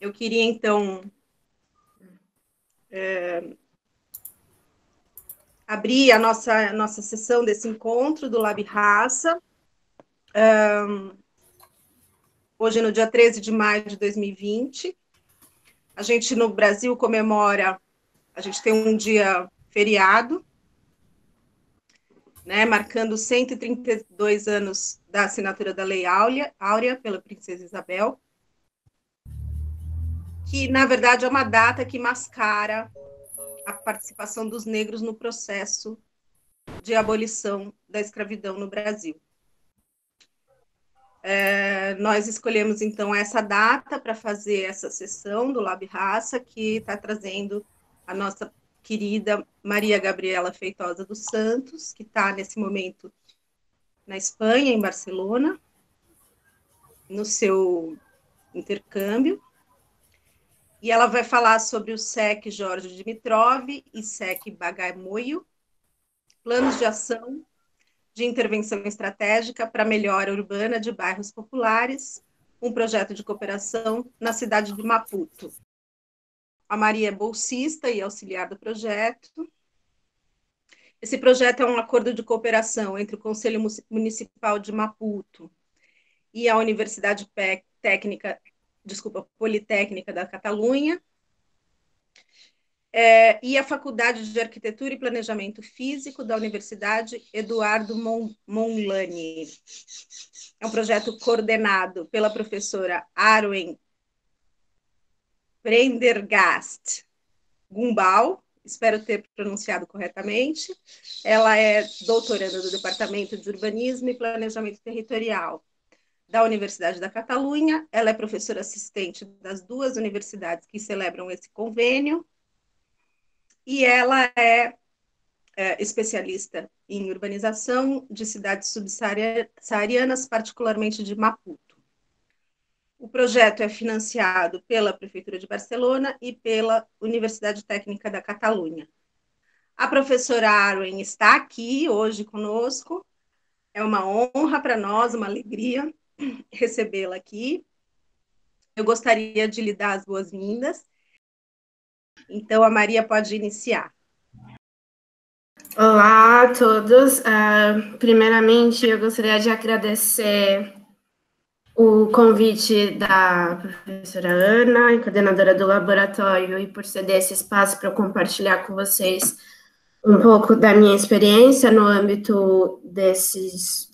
Eu queria, então, abrir a nossa sessão desse encontro do Lab Raça. Hoje, no dia 13 de maio de 2020. A gente, no Brasil, comemora, a gente tem um dia feriado, né, marcando 132 anos da assinatura da Lei Áurea pela Princesa Isabel, que, na verdade, é uma data que mascara a participação dos negros no processo de abolição da escravidão no Brasil. Nós escolhemos, então, essa data para fazer essa sessão do Lab Raça, que está trazendo a nossa querida Maria Gabriela Feitosa dos Santos, que está, nesse momento, na Espanha, em Barcelona, no seu intercâmbio. E ela vai falar sobre o SEC Jorge Dimitrov e SEC Bagamoyo, planos de ação de intervenção estratégica para melhora urbana de bairros populares, um projeto de cooperação na cidade de Maputo. A Maria é bolsista e auxiliar do projeto. Esse projeto é um acordo de cooperação entre o Conselho Municipal de Maputo e a Universidade Politécnica da Catalunha, e a Faculdade de Arquitetura e Planejamento Físico da Universidade Eduardo Mondlane. É um projeto coordenado pela professora Arwen Prendergast Gumbau, espero ter pronunciado corretamente. Ela é doutoranda do Departamento de Urbanismo e Planejamento Territorial da Universidade da Catalunha. Ela é professora assistente das duas universidades que celebram esse convênio, e ela é especialista em urbanização de cidades subsaarianas, particularmente de Maputo. O projeto é financiado pela Prefeitura de Barcelona e pela Universidade Técnica da Catalunha. A professora Arwen está aqui hoje conosco. É uma honra para nós, uma alegria recebê-la aqui. Eu gostaria de lhe dar as boas-vindas. Então, a Maria pode iniciar. Olá a todos. Primeiramente, eu gostaria de agradecer o convite da professora Ana, coordenadora do laboratório, e por ceder esse espaço para eu compartilhar com vocês um pouco da minha experiência no âmbito desse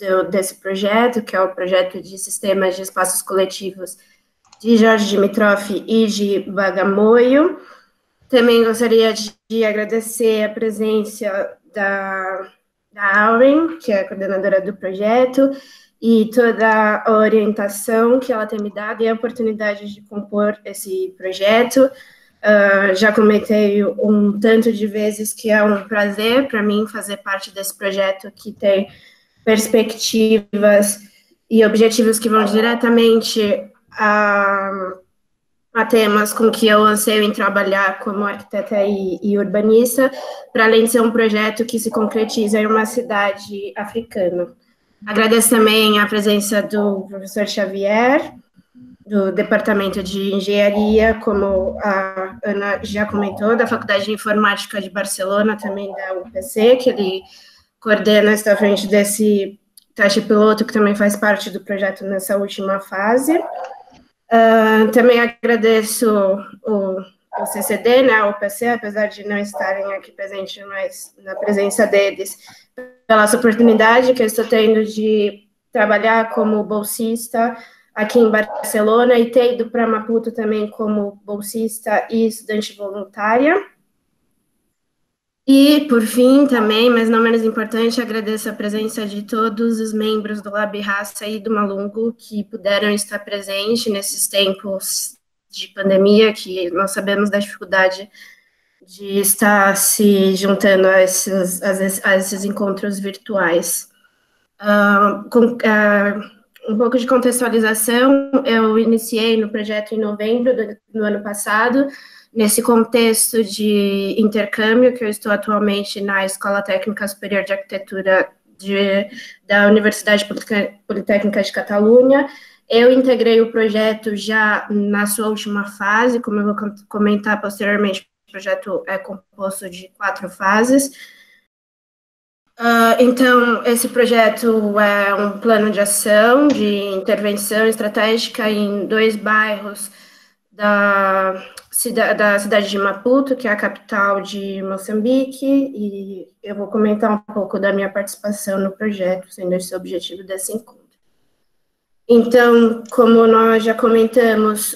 projeto, que é o projeto de sistemas de espaços coletivos de Jorge Dimitrov e de Bagamoyo. Também gostaria de agradecer a presença da Auren, que é a coordenadora do projeto, e toda a orientação que ela tem me dado e a oportunidade de compor esse projeto. Já comentei um tanto de vezes que é um prazer para mim fazer parte desse projeto que tem perspectivas e objetivos que vão diretamente a temas com que eu anseio em trabalhar como arquiteta e urbanista, para além de ser um projeto que se concretiza em uma cidade africana. Agradeço também a presença do professor Xavier, do Departamento de Engenharia, como a Ana já comentou, da Faculdade de Informática de Barcelona, também da UPC, que ele coordena, está à frente desse teste piloto, que também faz parte do projeto nessa última fase. Também agradeço o CCD, né, a UPC, apesar de não estarem aqui presentes, mas na presença deles, pela essa oportunidade que eu estou tendo de trabalhar como bolsista aqui em Barcelona e ter ido para Maputo também como bolsista e estudante voluntária. E, por fim, também, mas não menos importante, agradeço a presença de todos os membros do Lab Raça e do Malungo que puderam estar presentes nesses tempos de pandemia, que nós sabemos da dificuldade de estar se juntando a esses encontros virtuais. Um pouco de contextualização, eu iniciei no projeto em novembro do ano passado, nesse contexto de intercâmbio, que eu estou atualmente na Escola Técnica Superior de Arquitetura da Universidade Politécnica de Catalunha, Eu integrei o projeto já na sua última fase, como eu vou comentar posteriormente, o projeto é composto de 4 fases. Então, esse projeto é um plano de ação, de intervenção estratégica em 2 bairros da cidade de Maputo, que é a capital de Moçambique, e eu vou comentar um pouco da minha participação no projeto, sendo esse o objetivo desse encontro. Então, como nós já comentamos,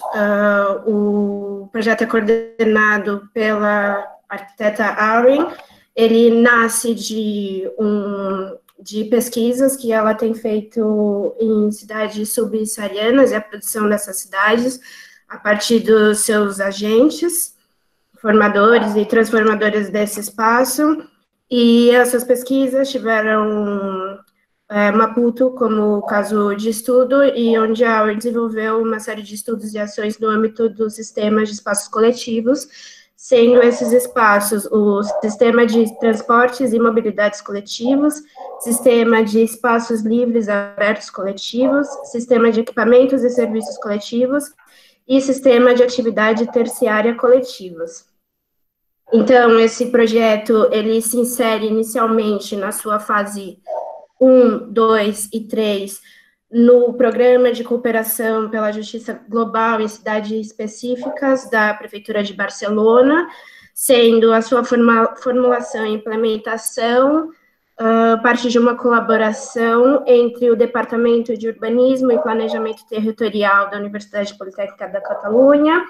o projeto é coordenado pela arquiteta Auren. Ele nasce de pesquisas que ela tem feito em cidades subsaarianas e a produção dessas cidades a partir dos seus agentes, formadores e transformadores desse espaço. E essas pesquisas tiveram Maputo como caso de estudo, e onde a Auren desenvolveu uma série de estudos e ações no âmbito dos sistemas de espaços coletivos, sendo esses espaços o sistema de transportes e mobilidades coletivos, sistema de espaços livres abertos coletivos, sistema de equipamentos e serviços coletivos e sistema de atividade terciária coletivos. Então, esse projeto, ele se insere inicialmente na sua fase 1, 2 e 3, no Programa de Cooperação pela Justiça Global em Cidades Específicas da Prefeitura de Barcelona, sendo a sua formulação e implementação parte de uma colaboração entre o Departamento de Urbanismo e Planejamento Territorial da Universidade Politécnica da Catalunha,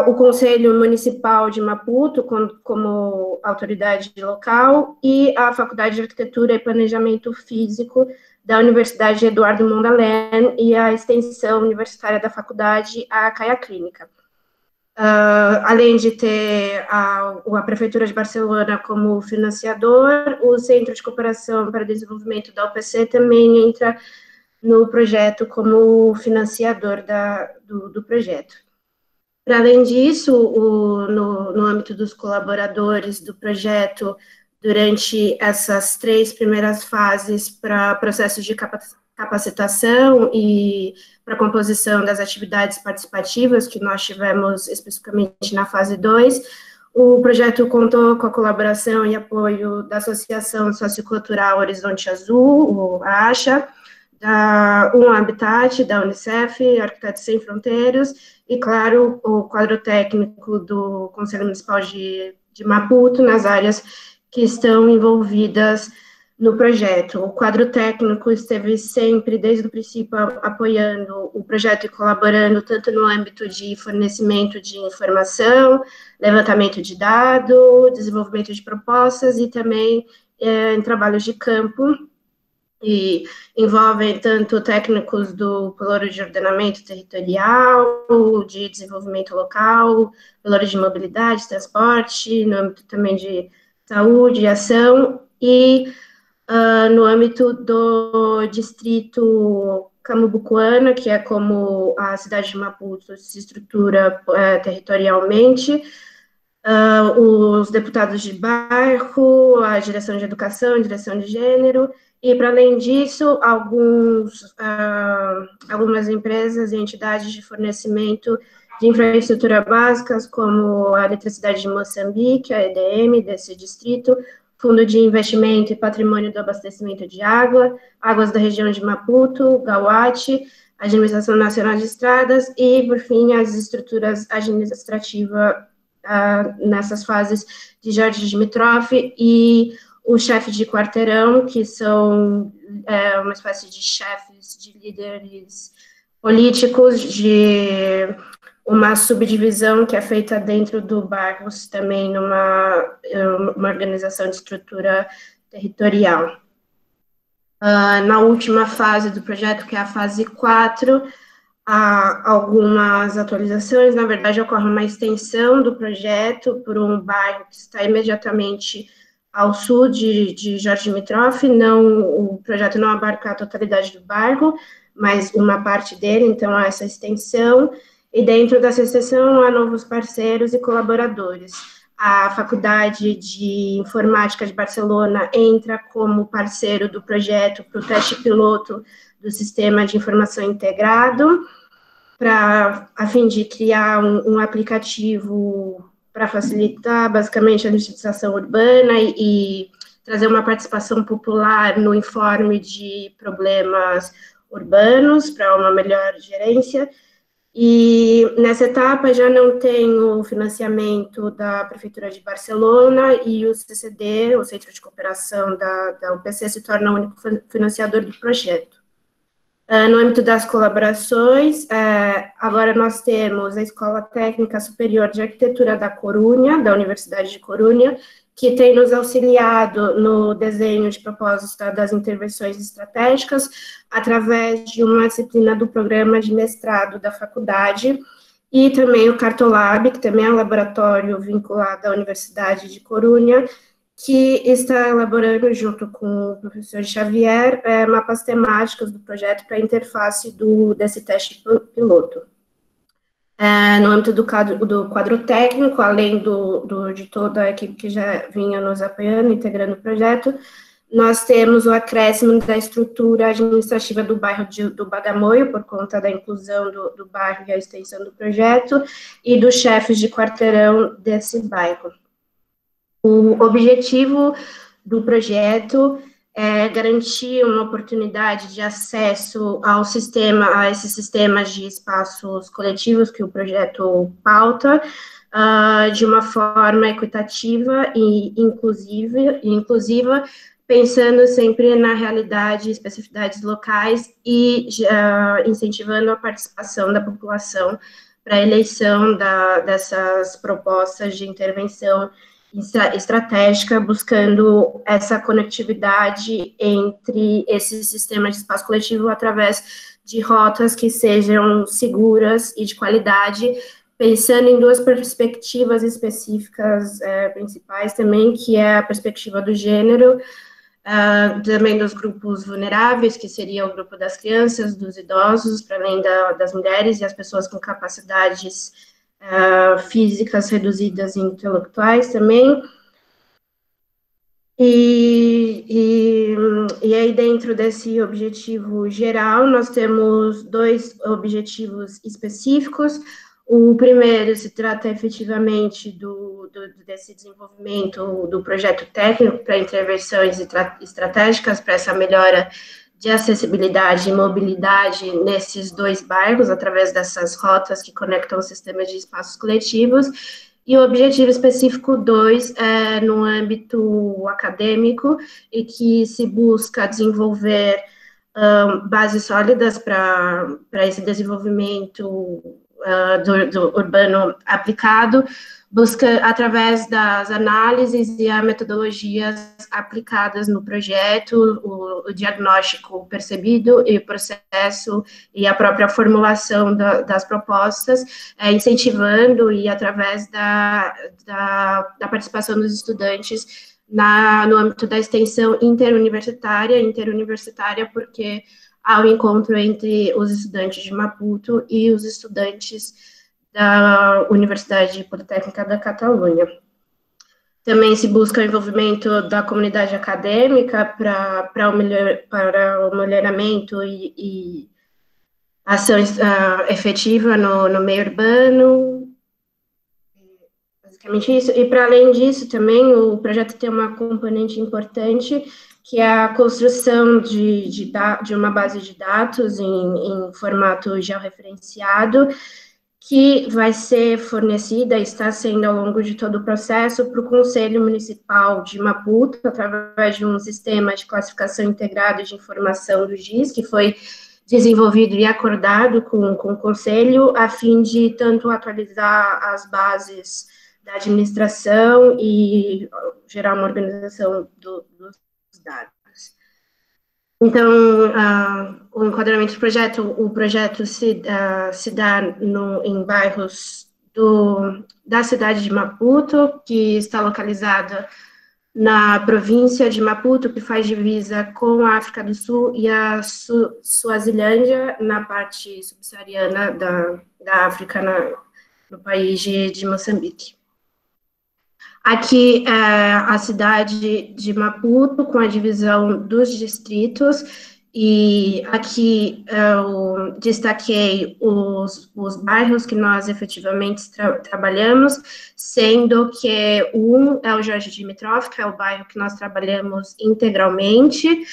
o Conselho Municipal de Maputo, como autoridade local, e a Faculdade de Arquitetura e Planejamento Físico da Universidade Eduardo Mondlane e a extensão universitária da faculdade, a Caia Clínica. Além de ter a Prefeitura de Barcelona como financiador, o Centro de Cooperação para o Desenvolvimento da UPC também entra no projeto como financiador do projeto. Para além disso, no âmbito dos colaboradores do projeto, durante essas 3 primeiras fases para processos de capacitação e para composição das atividades participativas que nós tivemos especificamente na fase 2, o projeto contou com a colaboração e apoio da Associação Sociocultural Horizonte Azul, a ASHA, da Habitat, da Unicef, Arquitetos Sem Fronteiras, e, claro, o quadro técnico do Conselho Municipal de Maputo, nas áreas que estão envolvidas no projeto. O quadro técnico esteve sempre, desde o princípio, apoiando o projeto e colaborando tanto no âmbito de fornecimento de informação, levantamento de dados, desenvolvimento de propostas e também em trabalhos de campo, e envolvem tanto técnicos do Pelouro de Ordenamento Territorial, de desenvolvimento local, Pelouro de Mobilidade, Transporte, no âmbito também de saúde e ação, e no âmbito do distrito Cambucuana, que é como a cidade de Maputo se estrutura territorialmente, os deputados de bairro, a direção de educação, a direção de gênero, e, para além disso, algumas empresas e entidades de fornecimento de infraestrutura básicas, como a Eletricidade de Moçambique, a EDM, desse distrito, Fundo de Investimento e Patrimônio do Abastecimento de Água, Águas da região de Maputo, Gauate, Administração Nacional de Estradas e, por fim, as estruturas administrativas nessas fases de Jorge Dimitrov e o chefe de quarteirão, que são uma espécie de chefes, de líderes políticos, de uma subdivisão que é feita dentro do bairro, também numa organização de estrutura territorial. Na última fase do projeto, que é a fase 4, há algumas atualizações. Na verdade, ocorre uma extensão do projeto por um bairro que está imediatamente ao sul de Jorge Dimitrov. O projeto não abarca a totalidade do bairro, mas uma parte dele, então há essa extensão, e dentro dessa extensão há novos parceiros e colaboradores. a Faculdade de Informática de Barcelona entra como parceiro do projeto para o teste piloto do Sistema de Informação Integrado, a fim de criar um aplicativo para facilitar, basicamente, a administração urbana e trazer uma participação popular no informe de problemas urbanos para uma melhor gerência. E nessa etapa já não tem o financiamento da Prefeitura de Barcelona e o CCD, o Centro de Cooperação da UPC, se torna o único financiador do projeto. No âmbito das colaborações, agora nós temos a Escola Técnica Superior de Arquitetura da Corunha, da Universidade de Corunha, que tem nos auxiliado no desenho de propósitos das intervenções estratégicas, através de uma disciplina do programa de mestrado da faculdade, e também o Cartolab, que também é um laboratório vinculado à Universidade de Corunha, que está elaborando, junto com o professor Xavier, mapas temáticos do projeto para a interface desse teste piloto. No âmbito do quadro técnico, além de toda a equipe que já vinha nos apoiando, integrando o projeto, nós temos o acréscimo da estrutura administrativa do bairro do Bagamoio, por conta da inclusão do bairro e a extensão do projeto, e dos chefes de quarteirão desse bairro. O objetivo do projeto é garantir uma oportunidade de acesso a esses sistemas de espaços coletivos que o projeto pauta, de uma forma equitativa e inclusiva, pensando sempre na realidade e especificidades locais e incentivando a participação da população para a eleição dessas propostas de intervenção estratégica, buscando essa conectividade entre esses sistemas de espaço coletivo através de rotas que sejam seguras e de qualidade, pensando em duas perspectivas específicas principais também, que é a perspectiva do gênero, também dos grupos vulneráveis, que seria o grupo das crianças, dos idosos, para além das mulheres e as pessoas com capacidades físicas reduzidas e intelectuais também. E aí, dentro desse objetivo geral, nós temos dois objetivos específicos. O primeiro se trata efetivamente desse desenvolvimento do projeto técnico para intervenções estratégicas para essa melhora de acessibilidade e mobilidade nesses dois bairros, através dessas rotas que conectam os sistemas de espaços coletivos. E o objetivo específico 2 é no âmbito acadêmico, e que se busca desenvolver bases sólidas para esse desenvolvimento do urbano aplicado, busca através das análises e as metodologias aplicadas no projeto, o diagnóstico percebido e o processo e a própria formulação das propostas, incentivando e através da participação dos estudantes no âmbito da extensão interuniversitária, porque há um encontro entre os estudantes de Maputo e os estudantes da Universidade Politécnica da Catalunha. Também se busca o envolvimento da comunidade acadêmica para o melhoramento e ação efetiva no meio urbano. Basicamente isso. E, para além disso, também o projeto tem uma componente importante, que é a construção de uma base de dados em formato georreferenciado, que vai ser fornecida e está sendo ao longo de todo o processo para o Conselho Municipal de Maputo, através de um sistema de classificação integrado de informação do GIS, que foi desenvolvido e acordado com o Conselho, a fim de tanto atualizar as bases da administração e gerar uma organização dos dados. Então, o enquadramento do projeto, o projeto se dá em bairros da cidade de Maputo, que está localizada na província de Maputo, que faz divisa com a África do Sul e a Suazilândia, na parte subsaariana da África, no país de Moçambique. Aqui é a cidade de Maputo, com a divisão dos distritos, e aqui eu destaquei os bairros que nós efetivamente trabalhamos, sendo que um é o Jorge Dimitrov, que é o bairro que nós trabalhamos integralmente,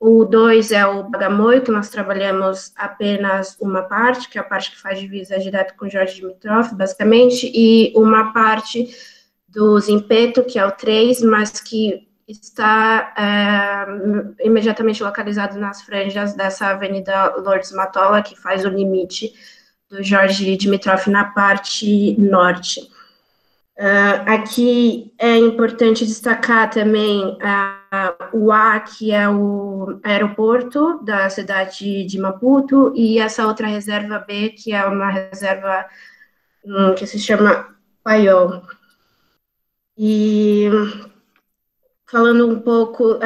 o 2 é o Bagamoio, que nós trabalhamos apenas uma parte, que é a parte que faz divisa direto com o Jorge Dimitrov, basicamente, e uma parte do Zimpeto, que é o 3, mas que está imediatamente localizado nas franjas dessa Avenida Lourdes Matola, que faz o limite do Jorge Dimitrov na parte norte. Aqui é importante destacar também o A, que é o aeroporto da cidade de Maputo, e essa outra reserva B, que é uma reserva que se chama Paiol. E falando um pouco,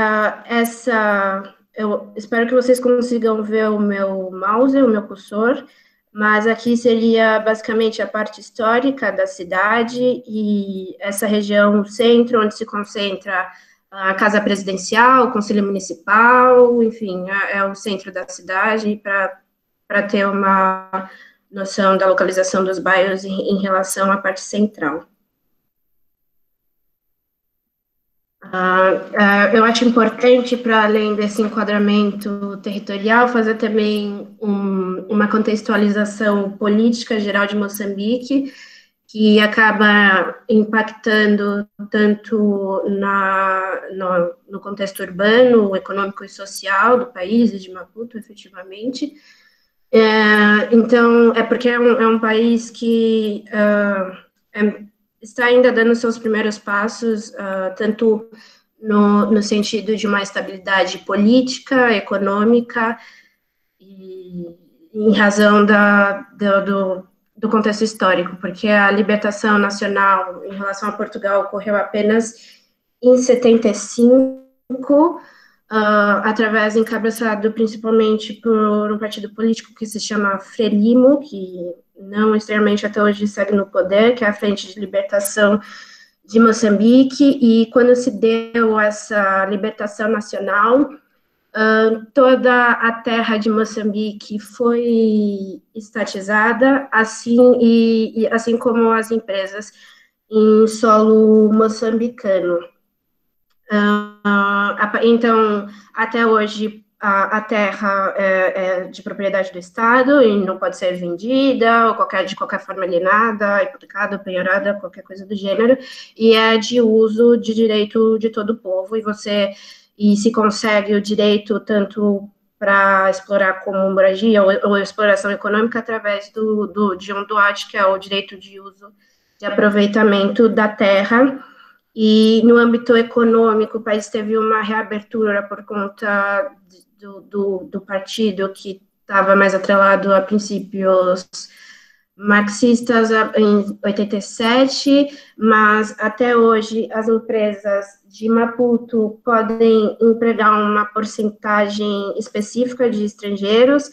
eu espero que vocês consigam ver o meu mouse, o meu cursor, mas aqui seria basicamente a parte histórica da cidade e essa região centro, onde se concentra a Casa Presidencial, o Conselho Municipal, enfim, é o centro da cidade, para ter uma noção da localização dos bairros em relação à parte central. Eu acho importante, para além desse enquadramento territorial, fazer também uma contextualização política geral de Moçambique, que acaba impactando tanto no contexto urbano, econômico e social do país e de Maputo, efetivamente. Então, porque é um país que está ainda dando seus primeiros passos, tanto no sentido de uma estabilidade política, econômica, e em razão do contexto histórico, porque a libertação nacional em relação a Portugal ocorreu apenas em 75, através, encabeçado principalmente por um partido político que se chama Frelimo, que não extremamente até hoje segue no poder, que é a Frente de Libertação de Moçambique, e quando se deu essa libertação nacional, toda a terra de Moçambique foi estatizada, assim como as empresas em solo moçambicano. Então, até hoje, a terra é de propriedade do Estado e não pode ser vendida, ou de qualquer forma alienada, hipotecada, penhorada, qualquer coisa do gênero, e é de uso de direito de todo o povo, e se consegue o direito tanto para explorar como moradia ou exploração econômica através de um DOAT, que é o direito de uso de aproveitamento da terra. E no âmbito econômico, o país teve uma reabertura por conta do partido que estava mais atrelado a princípios marxistas em 87, mas até hoje as empresas de Maputo podem empregar uma porcentagem específica de estrangeiros,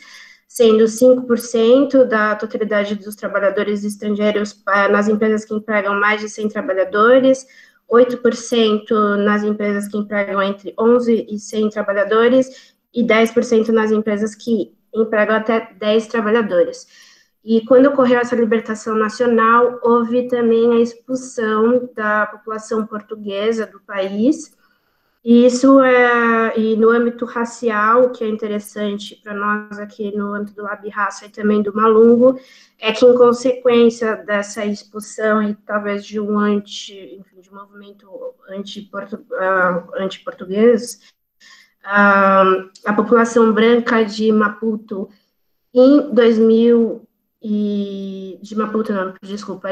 sendo 5% da totalidade dos trabalhadores estrangeiros nas empresas que empregam mais de 100 trabalhadores, 8% nas empresas que empregam entre 11 e 100 trabalhadores e 10% nas empresas que empregam até 10 trabalhadores. E quando ocorreu essa libertação nacional, houve também a expulsão da população portuguesa do país, e e no âmbito racial, que é interessante para nós aqui no âmbito do Lab Raça e também do Malungo, é que em consequência dessa expulsão e talvez de um movimento anti-português, a população branca de Maputo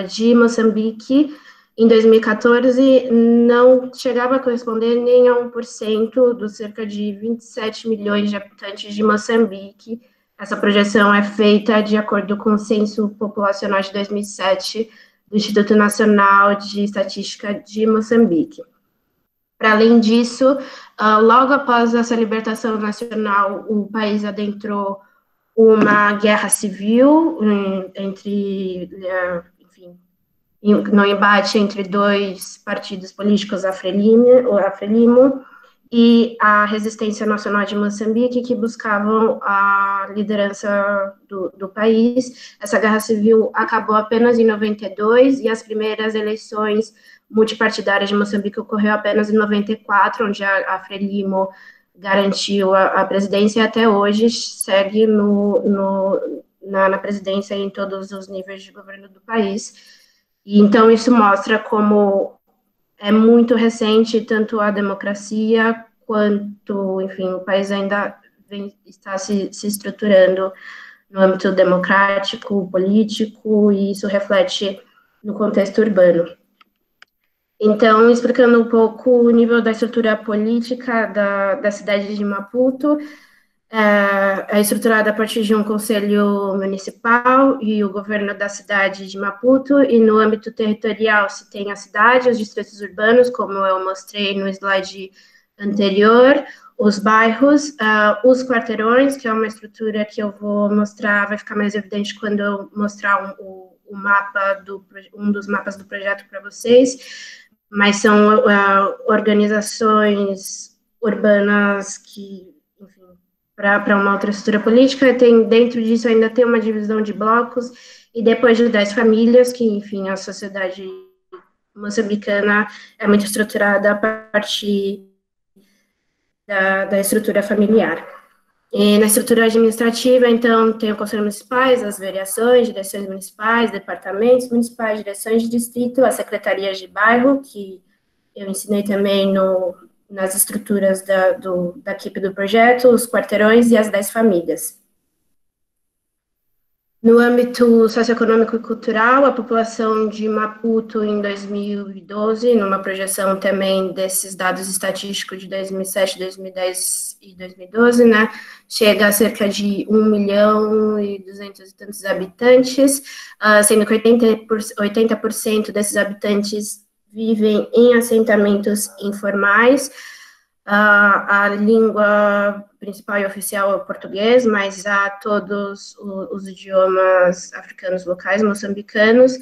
de Moçambique, em 2014, não chegava a corresponder nem a 1% dos cerca de 27 milhões de habitantes de Moçambique. Essa projeção é feita de acordo com o Censo Populacional de 2007 do Instituto Nacional de Estatística de Moçambique. Para além disso, logo após essa libertação nacional, o país adentrou uma guerra civil entre no embate entre dois partidos políticos, a Frelimo e a Resistência Nacional de Moçambique, que buscavam a liderança do país. Essa guerra civil acabou apenas em 92, e as primeiras eleições multipartidárias de Moçambique ocorreu apenas em 94, onde a Frelimo garantiu a presidência, e até hoje segue na presidência em todos os níveis de governo do país. E então isso mostra como é muito recente, tanto a democracia quanto, enfim, o país ainda está se estruturando no âmbito democrático, político, e isso reflete no contexto urbano. Então, explicando um pouco o nível da estrutura política da cidade de Maputo, é estruturada a partir de um conselho municipal e o governo da cidade de Maputo, e no âmbito territorial se tem a cidade, os distritos urbanos, como eu mostrei no slide anterior, os bairros, os quarteirões, que é uma estrutura que eu vou mostrar, vai ficar mais evidente quando eu mostrar um dos mapas do projeto para vocês, mas são organizações urbanas que, para uma outra estrutura política, dentro disso ainda tem uma divisão de blocos, e depois de 10 famílias, que, enfim, a sociedade moçambicana é muito estruturada a partir da estrutura familiar. E na estrutura administrativa, então, tem o Conselho Municipais, as variações, direções municipais, departamentos municipais, direções de distrito, as secretarias de bairro, que eu ensinei também nas estruturas da equipe do projeto, os quarteirões e as 10 famílias. No âmbito socioeconômico e cultural, a população de Maputo em 2012, numa projeção também desses dados estatísticos de 2007, 2010 e 2012, né, chega a cerca de 1.200.000 e tantos habitantes, sendo que 80% desses habitantes vivem em assentamentos informais. A língua principal e oficial é o português, mas há todos os idiomas africanos locais, moçambicanos,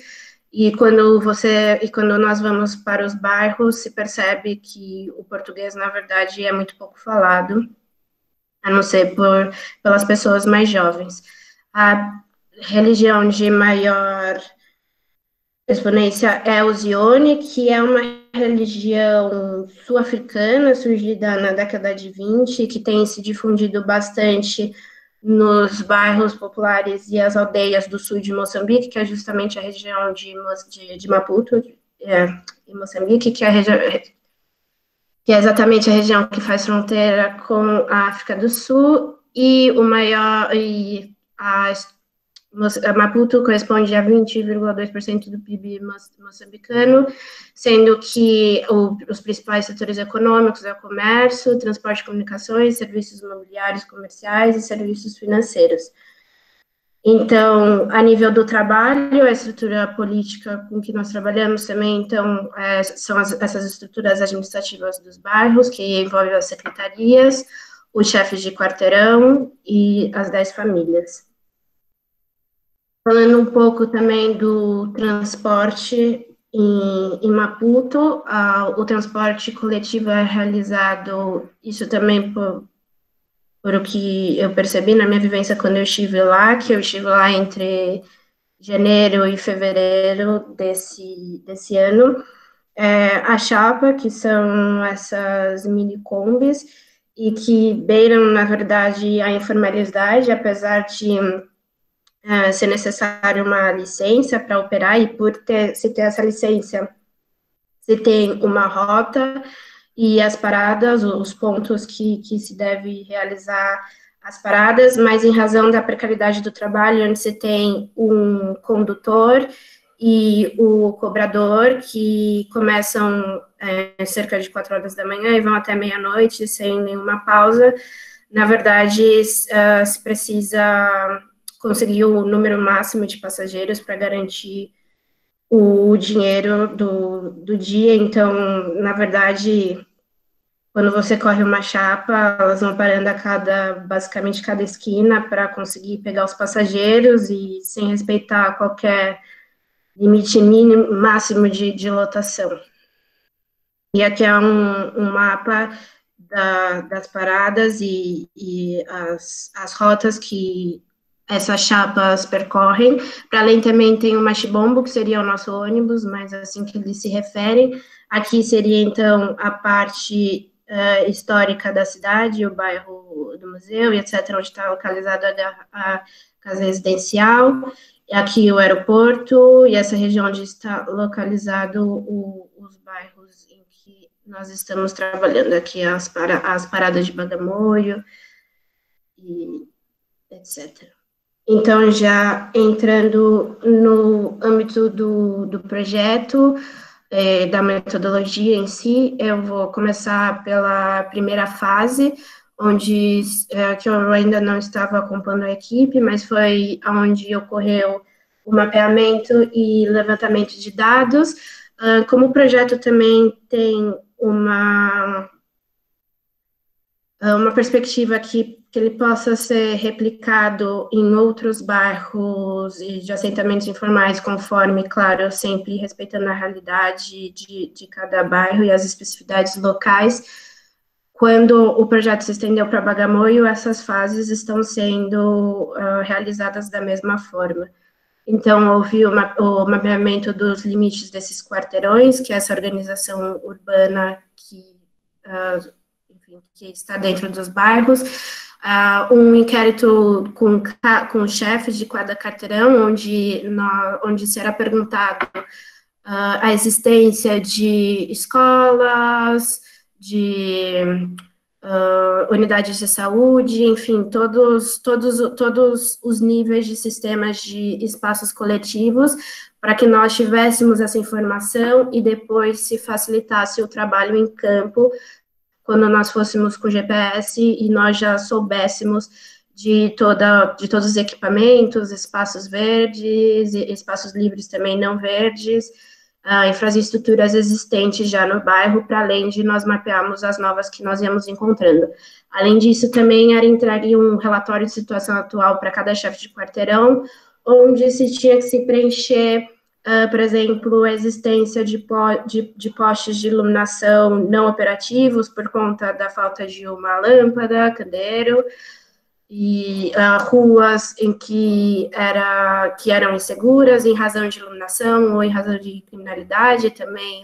e quando nós vamos para os bairros, se percebe que o português, na verdade, é muito pouco falado, a não ser pelas pessoas mais jovens. A religião de maior exponência é o Zione, que é uma religião sul-africana, surgida na década de 20, que tem se difundido bastante nos bairros populares e as aldeias do sul de Moçambique, que é justamente a região de Maputo, em Moçambique, que é exatamente a região que faz fronteira com a África do Sul, e a Maputo corresponde a 20,2% do PIB moçambicano, sendo que os principais setores econômicos é o comércio, transporte e comunicações, serviços imobiliários, comerciais e serviços financeiros. Então, a nível do trabalho, a estrutura política com que nós trabalhamos também, então, são essas estruturas administrativas dos bairros, que envolvem as secretarias, os chefes de quarteirão e as 10 famílias. Falando um pouco também do transporte em Maputo, o transporte coletivo é realizado, isso também por o que eu percebi na minha vivência quando eu estive lá, que eu estive lá entre janeiro e fevereiro desse ano, a chapa, que são essas mini-combis, e que beiram, na verdade, a informalidade, apesar de ser necessário uma licença para operar, e se ter essa licença, se tem uma rota e as paradas, os pontos que se deve realizar as paradas, mas em razão da precariedade do trabalho, onde se tem um condutor e o cobrador, que começam cerca de 4 horas da manhã e vão até meia-noite, sem nenhuma pausa, na verdade, se precisa conseguir o número máximo de passageiros para garantir o dinheiro do dia. Então, na verdade, quando você corre uma chapa, elas vão parando basicamente cada esquina para conseguir pegar os passageiros, e sem respeitar qualquer limite mínimo, máximo de lotação. E aqui é um mapa das paradas e as rotas que essas chapas percorrem. Para além também tem o machibombo, que seria o nosso ônibus, mas assim que eles se referem. Aqui seria, então, a parte histórica da cidade, o bairro do museu, e etc., onde está localizada a casa residencial. E aqui o aeroporto, e essa região onde está localizado os bairros em que nós estamos trabalhando. Aqui as paradas de Bagamoio, e etc. Então, já entrando no âmbito do projeto, da metodologia em si, eu vou começar pela primeira fase, onde que eu ainda não estava acompanhando a equipe, mas foi onde ocorreu o mapeamento e levantamento de dados. Como o projeto também tem uma perspectiva que ele possa ser replicado em outros bairros e de assentamentos informais, conforme, claro, sempre respeitando a realidade de cada bairro e as especificidades locais. Quando o projeto se estendeu para Bagamoio, essas fases estão sendo realizadas da mesma forma. Então, houve o mapeamento dos limites desses quarteirões, que é essa organização urbana que está dentro dos bairros, um inquérito com chefes de cada quarteirão, onde será perguntado a existência de escolas, de unidades de saúde, enfim, todos os níveis de sistemas de espaços coletivos, para que nós tivéssemos essa informação e depois se facilitasse o trabalho em campo, quando nós fôssemos com GPS e nós já soubéssemos de todos os equipamentos, espaços verdes, espaços livres também não verdes, infraestruturas existentes já no bairro, para além de nós mapearmos as novas que nós íamos encontrando. Além disso, também era entregue um relatório de situação atual para cada chefe de quarteirão, onde se tinha que se preencher por exemplo, a existência de postes de iluminação não operativos por conta da falta de uma lâmpada, candeeiro, e ruas em que eram inseguras em razão de iluminação ou em razão de criminalidade, também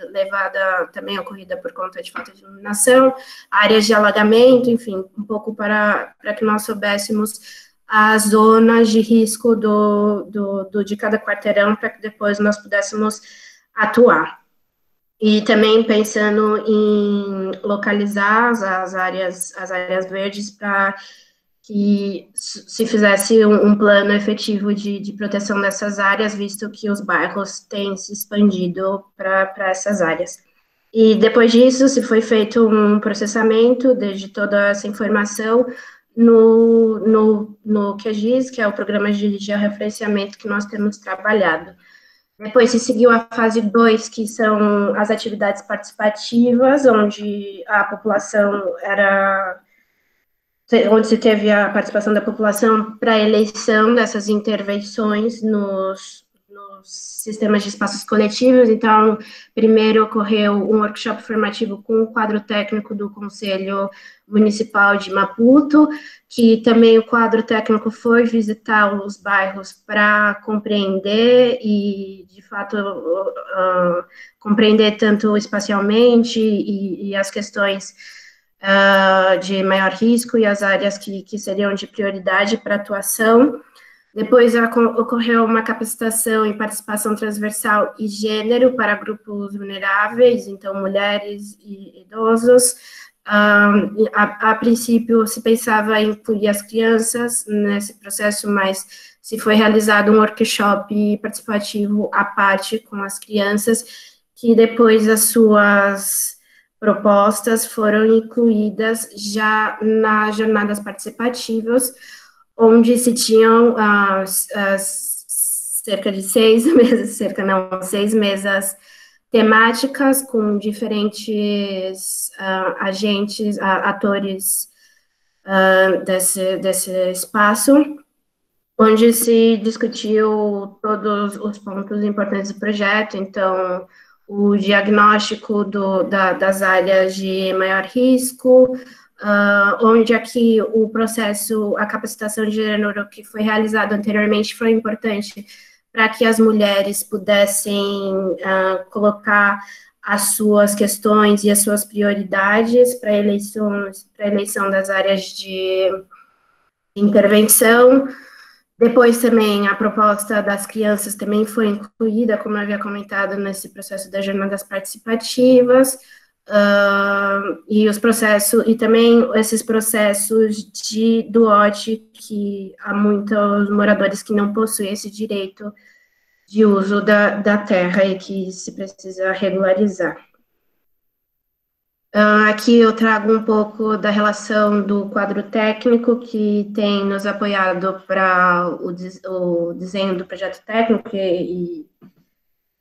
ocorrida por conta de falta de iluminação, áreas de alagamento, enfim, um pouco para que nós soubéssemos as zonas de risco de cada quarteirão, para que depois nós pudéssemos atuar. E também pensando em localizar as áreas verdes para que se fizesse um plano efetivo de proteção dessas áreas, visto que os bairros têm se expandido para essas áreas. E depois disso, se foi feito um processamento de toda essa informação, no QGIS, que é o Programa de Georreferenciamento que nós temos trabalhado. Depois se seguiu a fase 2, que são as atividades participativas, onde a população onde se teve a participação da população para a eleição dessas intervenções nos sistemas de espaços coletivos. Então, primeiro ocorreu um workshop formativo com o quadro técnico do Conselho Municipal de Maputo, que também o quadro técnico foi visitar os bairros para compreender e, de fato, compreender tanto espacialmente e as questões de maior risco e as áreas que seriam de prioridade para atuação. Depois ocorreu uma capacitação em participação transversal e gênero para grupos vulneráveis, então mulheres e idosos. A princípio se pensava em incluir as crianças nesse processo, mas se foi realizado um workshop participativo à parte com as crianças, que depois as suas propostas foram incluídas já nas jornadas participativas, onde se tinham cerca de 6 mesas temáticas com diferentes atores desse espaço, onde se discutiu todos os pontos importantes do projeto, então, o diagnóstico das áreas de maior risco, onde aqui o processo, a capacitação de gênero que foi realizado anteriormente foi importante para que as mulheres pudessem colocar as suas questões e as suas prioridades para a eleição das áreas de intervenção. Depois também a proposta das crianças também foi incluída, como eu havia comentado, nesse processo das jornadas participativas, e os processos, e também esses processos do OT, que há muitos moradores que não possuem esse direito de uso da terra e que se precisa regularizar. Aqui eu trago um pouco da relação do quadro técnico que tem nos apoiado para o desenho do projeto técnico e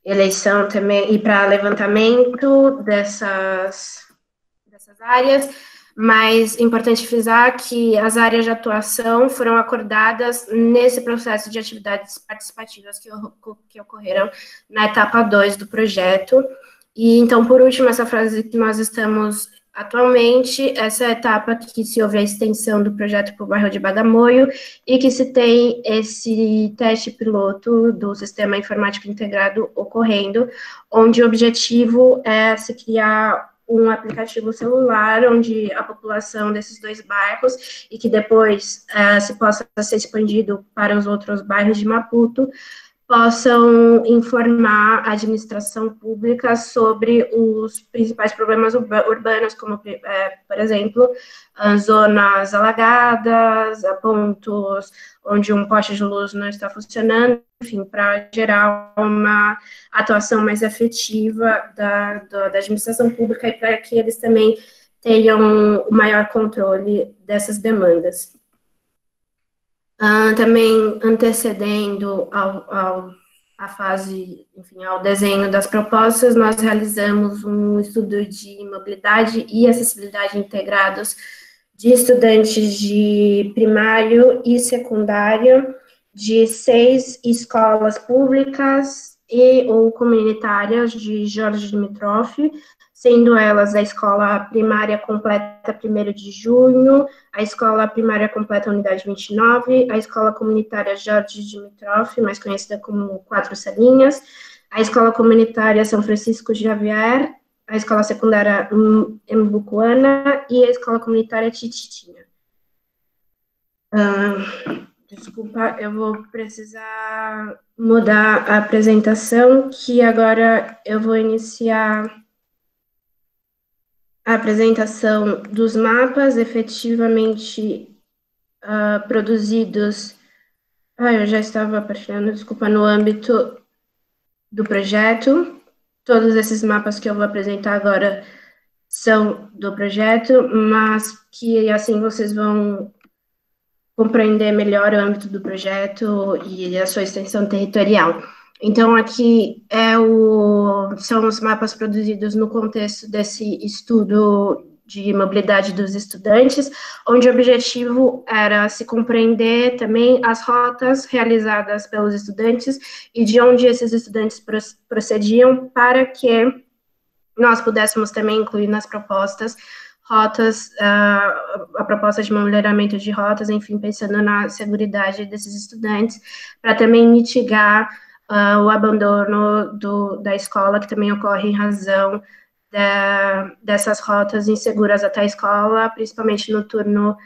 eleição também, e para levantamento dessas áreas, mas é importante frisar que as áreas de atuação foram acordadas nesse processo de atividades participativas que ocorreram na etapa 2 do projeto. E, então, por último, essa frase que nós estamos atualmente, essa etapa que se houve a extensão do projeto para o bairro de Bagamoio e que se tem esse teste piloto do Sistema Informático Integrado ocorrendo, onde o objetivo é se criar um aplicativo celular onde a população desses 2 bairros e que depois se possa ser expandido para os outros bairros de Maputo, possam informar a administração pública sobre os principais problemas urbanos, como, por exemplo, zonas alagadas, pontos onde um poste de luz não está funcionando, enfim, para gerar uma atuação mais efetiva da administração pública e para que eles também tenham o maior controle dessas demandas. Também antecedendo a fase, enfim, ao desenho das propostas, nós realizamos um estudo de mobilidade e acessibilidade integrados de estudantes de primário e secundário de 6 escolas públicas ou comunitárias de Jorge Dimitrov, sendo elas a escola primária completa 1º de junho, a escola primária completa unidade 29, a escola comunitária Jorge Dimitrov, mais conhecida como 4 Salinhas, a escola comunitária São Francisco Xavier, a escola secundária Embucuana e a escola comunitária Tititinha. Desculpa, eu vou precisar mudar a apresentação, que agora eu vou iniciar a apresentação dos mapas efetivamente produzidos. Eu já estava partilhando, desculpa, no âmbito do projeto. Todos esses mapas que eu vou apresentar agora são do projeto, mas que assim vocês vão compreender melhor o âmbito do projeto e a sua extensão territorial. Então, aqui são os mapas produzidos no contexto desse estudo de mobilidade dos estudantes, onde o objetivo era se compreender também as rotas realizadas pelos estudantes e de onde esses estudantes procediam para que nós pudéssemos também incluir nas propostas rotas, a proposta de melhoramento de rotas, enfim, pensando na seguridade desses estudantes, para também mitigar o abandono da escola, que também ocorre em razão dessas rotas inseguras até a escola, principalmente no turno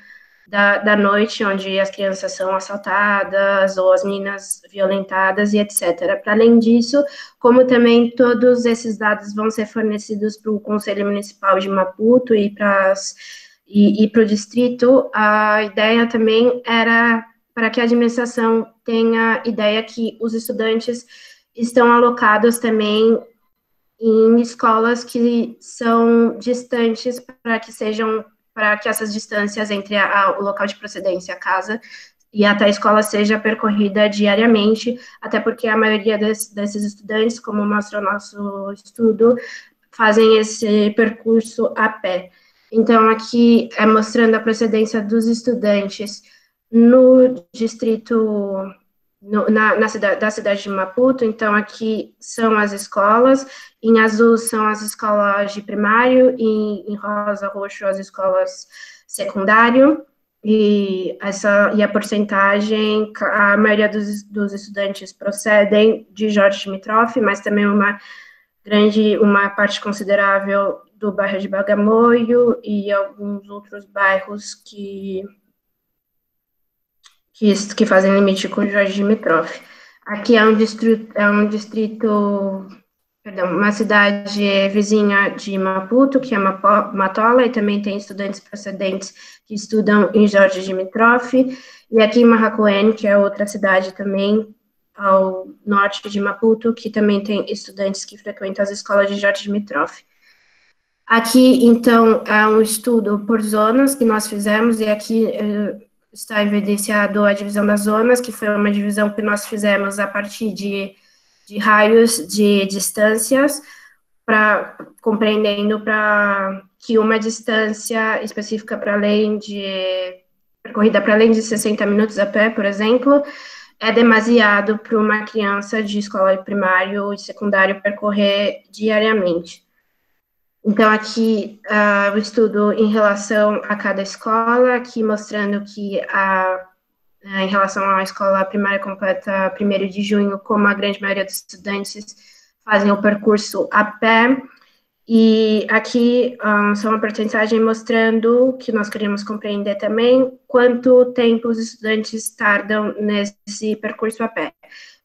da noite, onde as crianças são assaltadas, ou as meninas violentadas, e etc. Para além disso, como também todos esses dados vão ser fornecidos para o Conselho Municipal de Maputo e para o distrito, a ideia também era para que a administração tenha ideia que os estudantes estão alocados também em escolas que são distantes para que essas distâncias entre o local de procedência, a casa, e até a escola seja percorrida diariamente, até porque a maioria desses estudantes, como mostra o nosso estudo, fazem esse percurso a pé. Então, aqui é mostrando a procedência dos estudantes no distrito, da cidade de Maputo. Então, aqui são as escolas, em azul são as escolas de primário, e em rosa, roxo, as escolas secundário, e a porcentagem, a maioria dos estudantes procedem de Jorge Dimitrov, mas também uma parte considerável do bairro de Bagamoio e alguns outros bairros que fazem limite com Jorge Dimitrov. Aqui é um distrito, perdão, uma cidade vizinha de Maputo, que é Matola, e também tem estudantes procedentes que estudam em Jorge Dimitrov, e aqui em Marracoene, que é outra cidade também ao norte de Maputo, que também tem estudantes que frequentam as escolas de Jorge Dimitrov. Aqui, então, é um estudo por zonas que nós fizemos, e aqui está evidenciado a divisão das zonas, que foi uma divisão que nós fizemos a partir de raios de distâncias, compreendendo que uma distância específica percorrida para além de 60 minutos a pé, por exemplo, é demasiado para uma criança de escola primário e secundário percorrer diariamente. Então, aqui, o estudo em relação a cada escola, aqui mostrando que, em relação à escola primária completa 1º de junho, como a grande maioria dos estudantes fazem o percurso a pé, e aqui só uma porcentagem mostrando que nós queríamos compreender também quanto tempo os estudantes tardam nesse percurso a pé.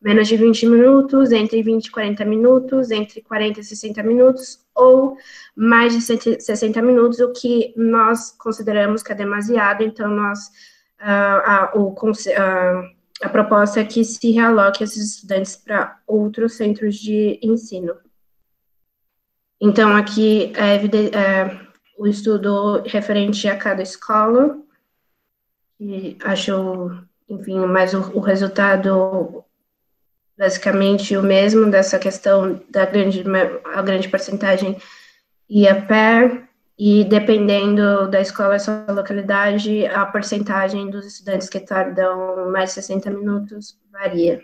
Menos de 20 minutos, entre 20 e 40 minutos, entre 40 e 60 minutos, ou mais de 60 minutos, o que nós consideramos que é demasiado. Então, a proposta é que se realoque esses estudantes para outros centros de ensino. Então, aqui o estudo referente a cada escola, e acho, enfim, mas o resultado basicamente o mesmo, dessa questão a grande porcentagem ir a pé, e dependendo da escola e sua localidade, a porcentagem dos estudantes que tardam mais de 60 minutos varia.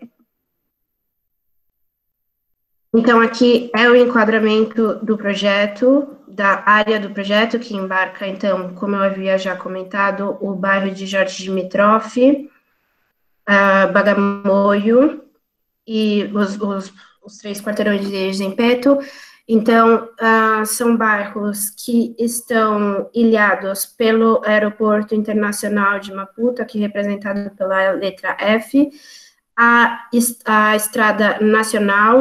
Então, aqui é o enquadramento do projeto, da área do projeto, que embarca, então, como eu havia já comentado, o bairro de Jorge Dimitrov, Bagamoio, e os 3 quarteirões de Zempeto. Então, são bairros que estão ilhados pelo Aeroporto Internacional de Maputo, aqui representado pela letra F, a estrada nacional,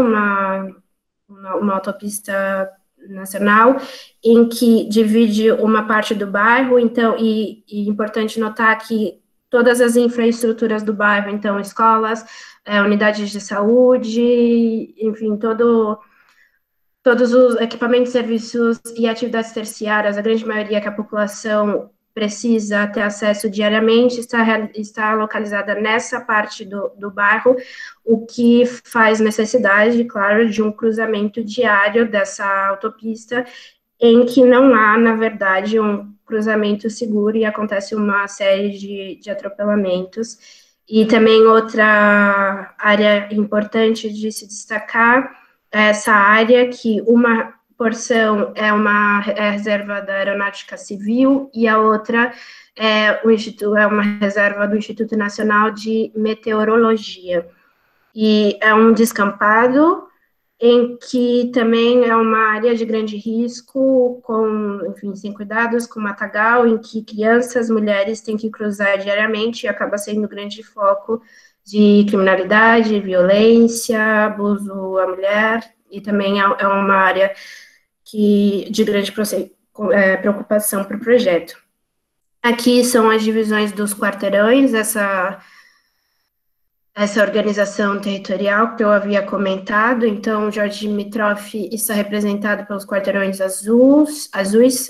uma autopista nacional, em que divide uma parte do bairro. Então, e importante notar que todas as infraestruturas do bairro, então, escolas, unidades de saúde, enfim, todos os equipamentos, serviços e atividades terciárias, a grande maioria que a população precisa ter acesso diariamente, está localizada nessa parte do bairro, o que faz necessidade, claro, de um cruzamento diário dessa autopista, em que não há, na verdade, um cruzamento seguro e acontece uma série de atropelamentos. E também outra área importante de se destacar é essa área, que uma porção é uma reserva da Aeronáutica Civil e a outra é uma reserva do Instituto Nacional de Meteorologia. E é um descampado em que também é uma área de grande risco, sem cuidados, com matagal, em que crianças, mulheres têm que cruzar diariamente, e acaba sendo um grande foco de criminalidade, violência, abuso à mulher, e também é uma área de grande preocupação para o projeto. Aqui são as divisões dos quarteirões, essa organização territorial que eu havia comentado. Então, Jorge Dimitrov está representado pelos quarteirões azuis,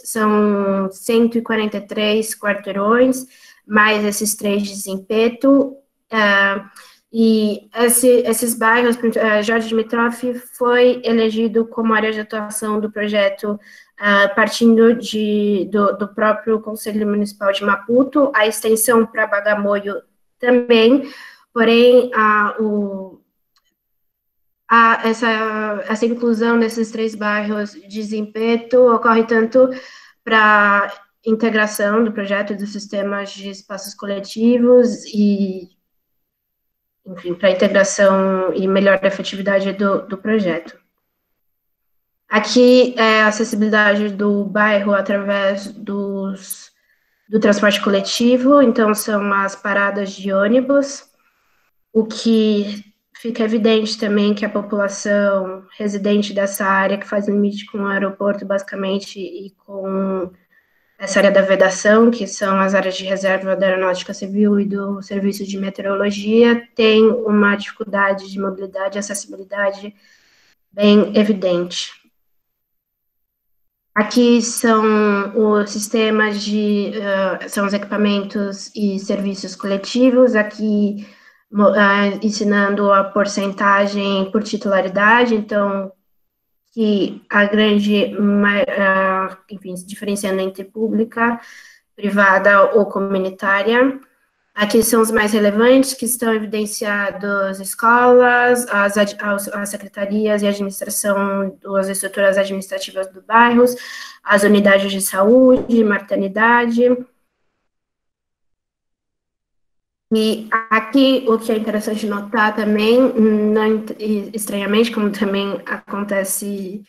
são 143 quarteirões, mais esses 3 de Zempeto, E esses bairros, Jorge Dimitrov foi elegido como área de atuação do projeto partindo do próprio Conselho Municipal de Maputo, a extensão para Bagamoyo também, porém, essa inclusão desses 3 bairros de Zimpeto ocorre tanto para integração do projeto dos sistemas de espaços coletivos e, enfim, para integração e melhor efetividade do projeto. Aqui é a acessibilidade do bairro através do transporte coletivo, então são as paradas de ônibus, o que fica evidente também que a população residente dessa área, que faz limite com o aeroporto, basicamente, e com essa área da vedação, que são as áreas de reserva da Aeronáutica Civil e do Serviço de Meteorologia, tem uma dificuldade de mobilidade e acessibilidade bem evidente. Aqui são os sistemas são os equipamentos e serviços coletivos, aqui ensinando a porcentagem por titularidade, então, que a grande, enfim, se diferenciando entre pública, privada ou comunitária. Aqui são os mais relevantes, que estão evidenciados escolas, as secretarias e administração, as estruturas administrativas do bairros, as unidades de saúde, maternidade. E aqui, o que é interessante notar também, não estranhamente, como também acontece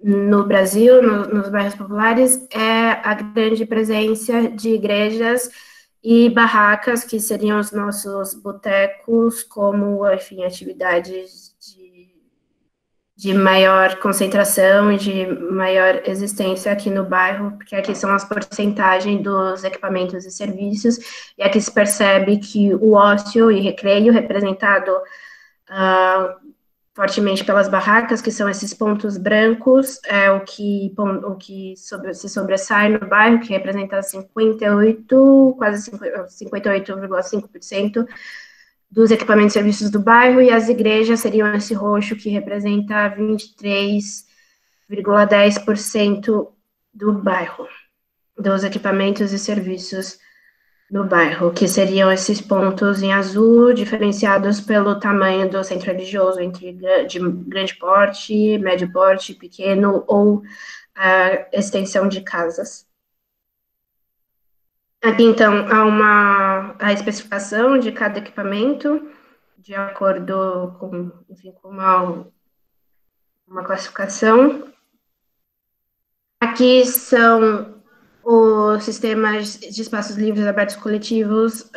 no Brasil, nos bairros populares, é a grande presença de igrejas e barracas, que seriam os nossos botecos, como, enfim, atividades de maior concentração e de maior existência aqui no bairro, porque aqui são as porcentagens dos equipamentos e serviços, e aqui se percebe que o ócio e recreio, representado fortemente pelas barracas, que são esses pontos brancos, é o que se sobressai no bairro, que representa 58,5% dos equipamentos e serviços do bairro, e as igrejas seriam esse roxo, que representa 23,10% do bairro, dos equipamentos e serviços no bairro, que seriam esses pontos em azul, diferenciados pelo tamanho do centro religioso, entre de grande porte, médio porte, pequeno, ou a extensão de casas. Aqui, então, há a especificação de cada equipamento, de acordo com, enfim, com uma classificação. Aqui são os sistemas de espaços livres, abertos, coletivos,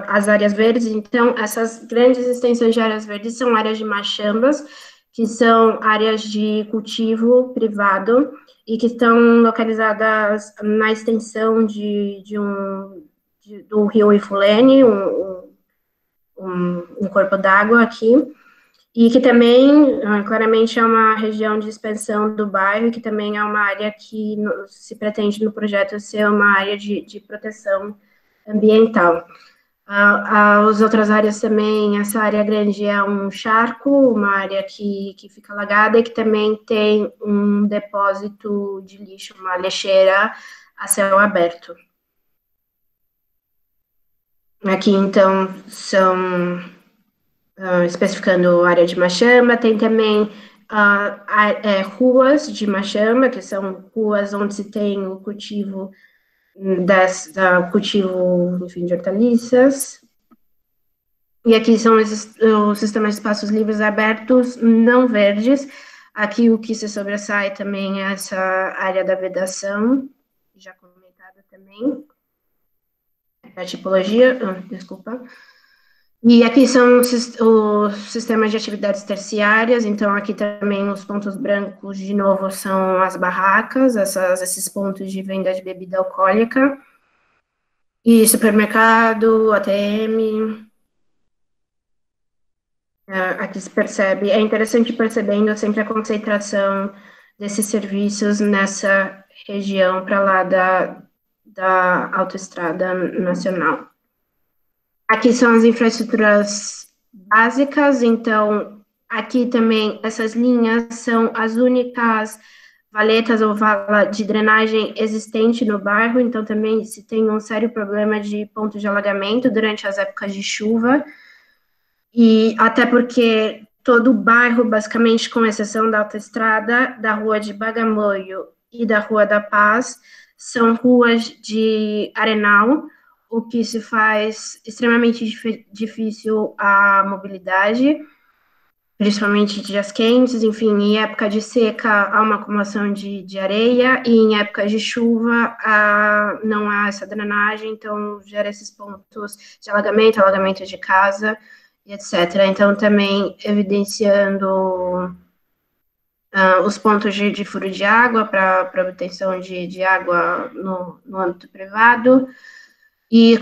as áreas verdes. Então, essas grandes extensões de áreas verdes são áreas de machambas, que são áreas de cultivo privado, e que estão localizadas na extensão do rio Ifulene, um corpo d'água aqui, e que também, claramente, é uma região de expansão do bairro, que também é uma área que se pretende no projeto ser uma área de proteção ambiental. As outras áreas também, essa área grande é um charco, uma área que fica alagada e que também tem um depósito de lixo, uma lixeira a céu aberto. Aqui, então, são, especificando área de machamba, tem também ruas de machamba, que são ruas onde se tem o cultivo enfim, de hortaliças. E aqui são os sistemas de espaços livres abertos não verdes. Aqui o que se sobressai também é essa área da vedação, já comentada também. A tipologia, desculpa. E aqui são os sistemas de atividades terciárias, então aqui também os pontos brancos, de novo, são as barracas, esses pontos de venda de bebida alcoólica, e supermercado, ATM. Aqui se percebe, é interessante percebendo sempre a concentração desses serviços nessa região para lá da Autoestrada Nacional. Aqui são as infraestruturas básicas, então aqui também essas linhas são as únicas valetas ou vala de drenagem existente no bairro, então também se tem um sério problema de ponto de alagamento durante as épocas de chuva, e até porque todo o bairro, basicamente, com exceção da autoestrada, da Rua de Bagamoio e da Rua da Paz, são ruas de arenal, o que se faz extremamente difícil a mobilidade, principalmente em dias quentes, enfim, em época de seca há uma acumulação de areia, e em época de chuva não há essa drenagem, então gera esses pontos de alagamento de casa, etc. Então, também evidenciando os pontos de furo de água para obtenção de água no âmbito privado, e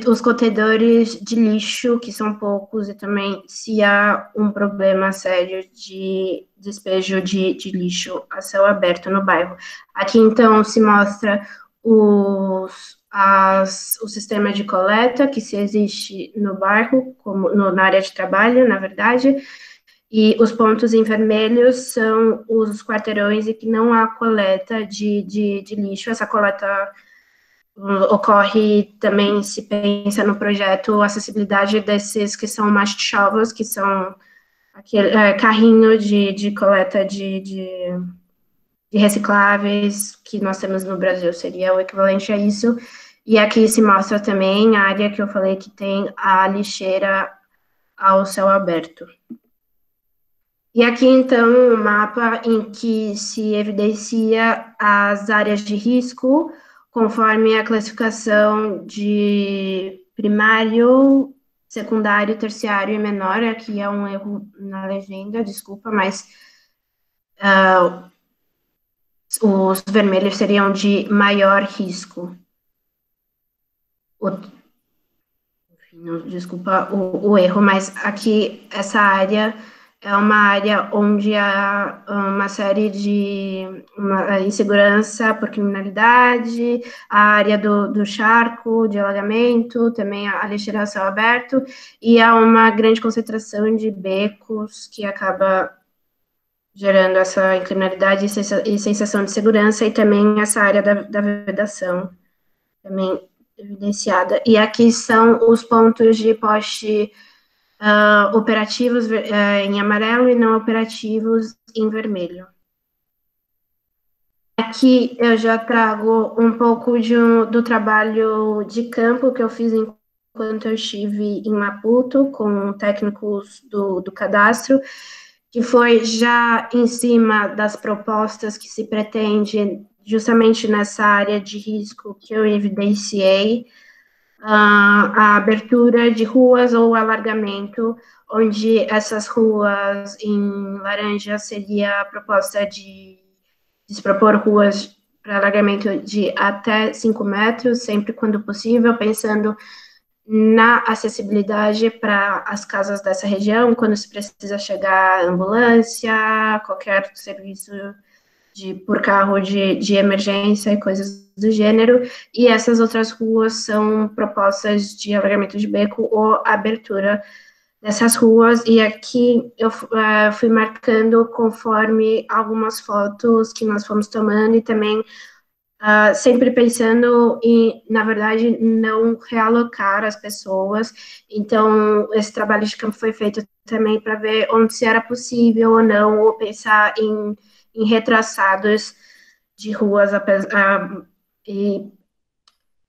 os contedores de lixo, que são poucos, e também se há um problema sério de despejo de lixo a céu aberto no bairro. Aqui, então, se mostra o sistema de coleta que se existe no bairro, como na área de trabalho, na verdade, e os pontos em vermelho são os quarteirões em que não há coleta de lixo. Essa coleta ocorre também, se pensa no projeto, acessibilidade desses que são mast shovels, que são aquele carrinho de coleta de recicláveis que nós temos no Brasil, seria o equivalente a isso. E aqui se mostra também a área que eu falei que tem a lixeira ao céu aberto. E aqui, então, um mapa em que se evidencia as áreas de risco, conforme a classificação de primário, secundário, terciário e menor. Aqui é um erro na legenda, desculpa, mas os vermelhos seriam de maior risco. Desculpa o erro, mas aqui essa área é uma área onde há uma série de insegurança por criminalidade, a área do charco, de alagamento, também a lixeira a céu aberto, e há uma grande concentração de becos que acaba gerando essa criminalidade e sensação de segurança, e também essa área da vedação, também evidenciada. E aqui são os pontos de poste operativos em amarelo e não operativos em vermelho. Aqui eu já trago um pouco do trabalho de campo que eu fiz enquanto eu estive em Maputo com técnicos do cadastro, que foi já em cima das propostas que se pretende justamente nessa área de risco que eu evidenciei, a abertura de ruas ou alargamento, onde essas ruas em laranja seria a proposta de se propor ruas para alargamento de até 5 metros, sempre quando possível, pensando na acessibilidade para as casas dessa região, quando se precisa chegar ambulância, qualquer serviço por carro de emergência e coisas do gênero, e essas outras ruas são propostas de alargamento de beco ou abertura dessas ruas, e aqui eu fui marcando conforme algumas fotos que nós fomos tomando, e também sempre pensando em, na verdade, não realocar as pessoas. Então, esse trabalho de campo foi feito também para ver onde se era possível ou não, ou pensar em retraçados de ruas, e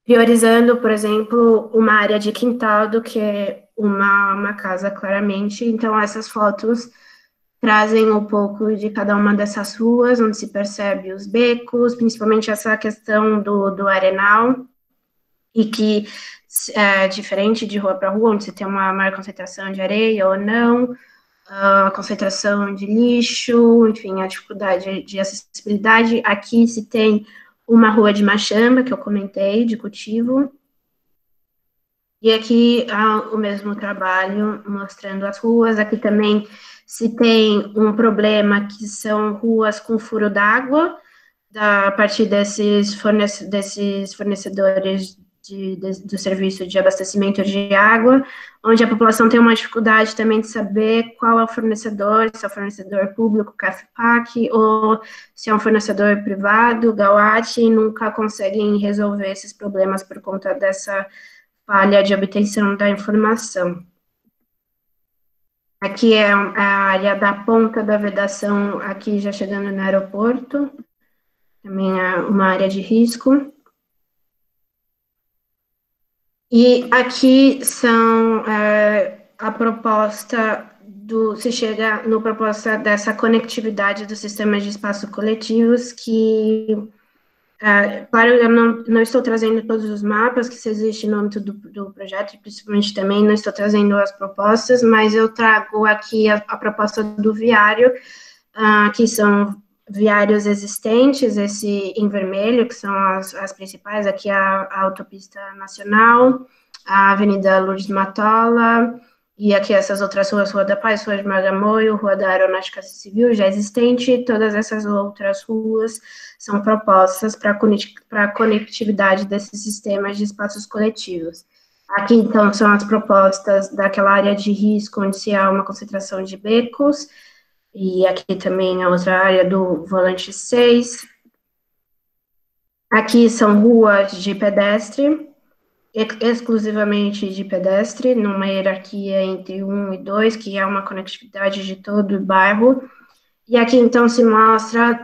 priorizando, por exemplo, uma área de quintal do que uma casa, claramente. Então, essas fotos trazem um pouco de cada uma dessas ruas, onde se percebe os becos, principalmente essa questão do arenal, e que é diferente de rua para rua, onde se tem uma maior concentração de areia ou não, a concentração de lixo, enfim, a dificuldade de acessibilidade. Aqui se tem uma rua de machamba, que eu comentei, de cultivo, e aqui há o mesmo trabalho mostrando as ruas. Aqui também se tem um problema que são ruas com furo d'água, a partir desses fornecedores do serviço de abastecimento de água, onde a população tem uma dificuldade também de saber qual é o fornecedor, se é o fornecedor público, CAFPAC, ou se é um fornecedor privado, GAUAT, e nunca conseguem resolver esses problemas por conta dessa falha de obtenção da informação. Aqui é a área da ponta da vedação, aqui já chegando no aeroporto, também é uma área de risco. E aqui são a proposta se chega no proposta dessa conectividade dos sistemas de espaços coletivos, que, claro, eu não estou trazendo todos os mapas que existem no âmbito do projeto, e principalmente também não estou trazendo as propostas, mas eu trago aqui a proposta do viário, que são viários existentes, esse em vermelho, que são as principais, aqui a Autopista Nacional, a Avenida Lourdes Matola, e aqui essas outras ruas, Rua da Paz, Rua de Magamoio, Rua da Aeronáutica Civil, já existente, todas essas outras ruas são propostas para a conectividade desses sistemas de espaços coletivos. Aqui, então, são as propostas daquela área de risco, onde se há uma concentração de becos, e aqui também a outra área do volante 6. Aqui são ruas de pedestre, exclusivamente de pedestre, numa hierarquia entre 1 e 2, que é uma conectividade de todo o bairro. E aqui, então, se mostra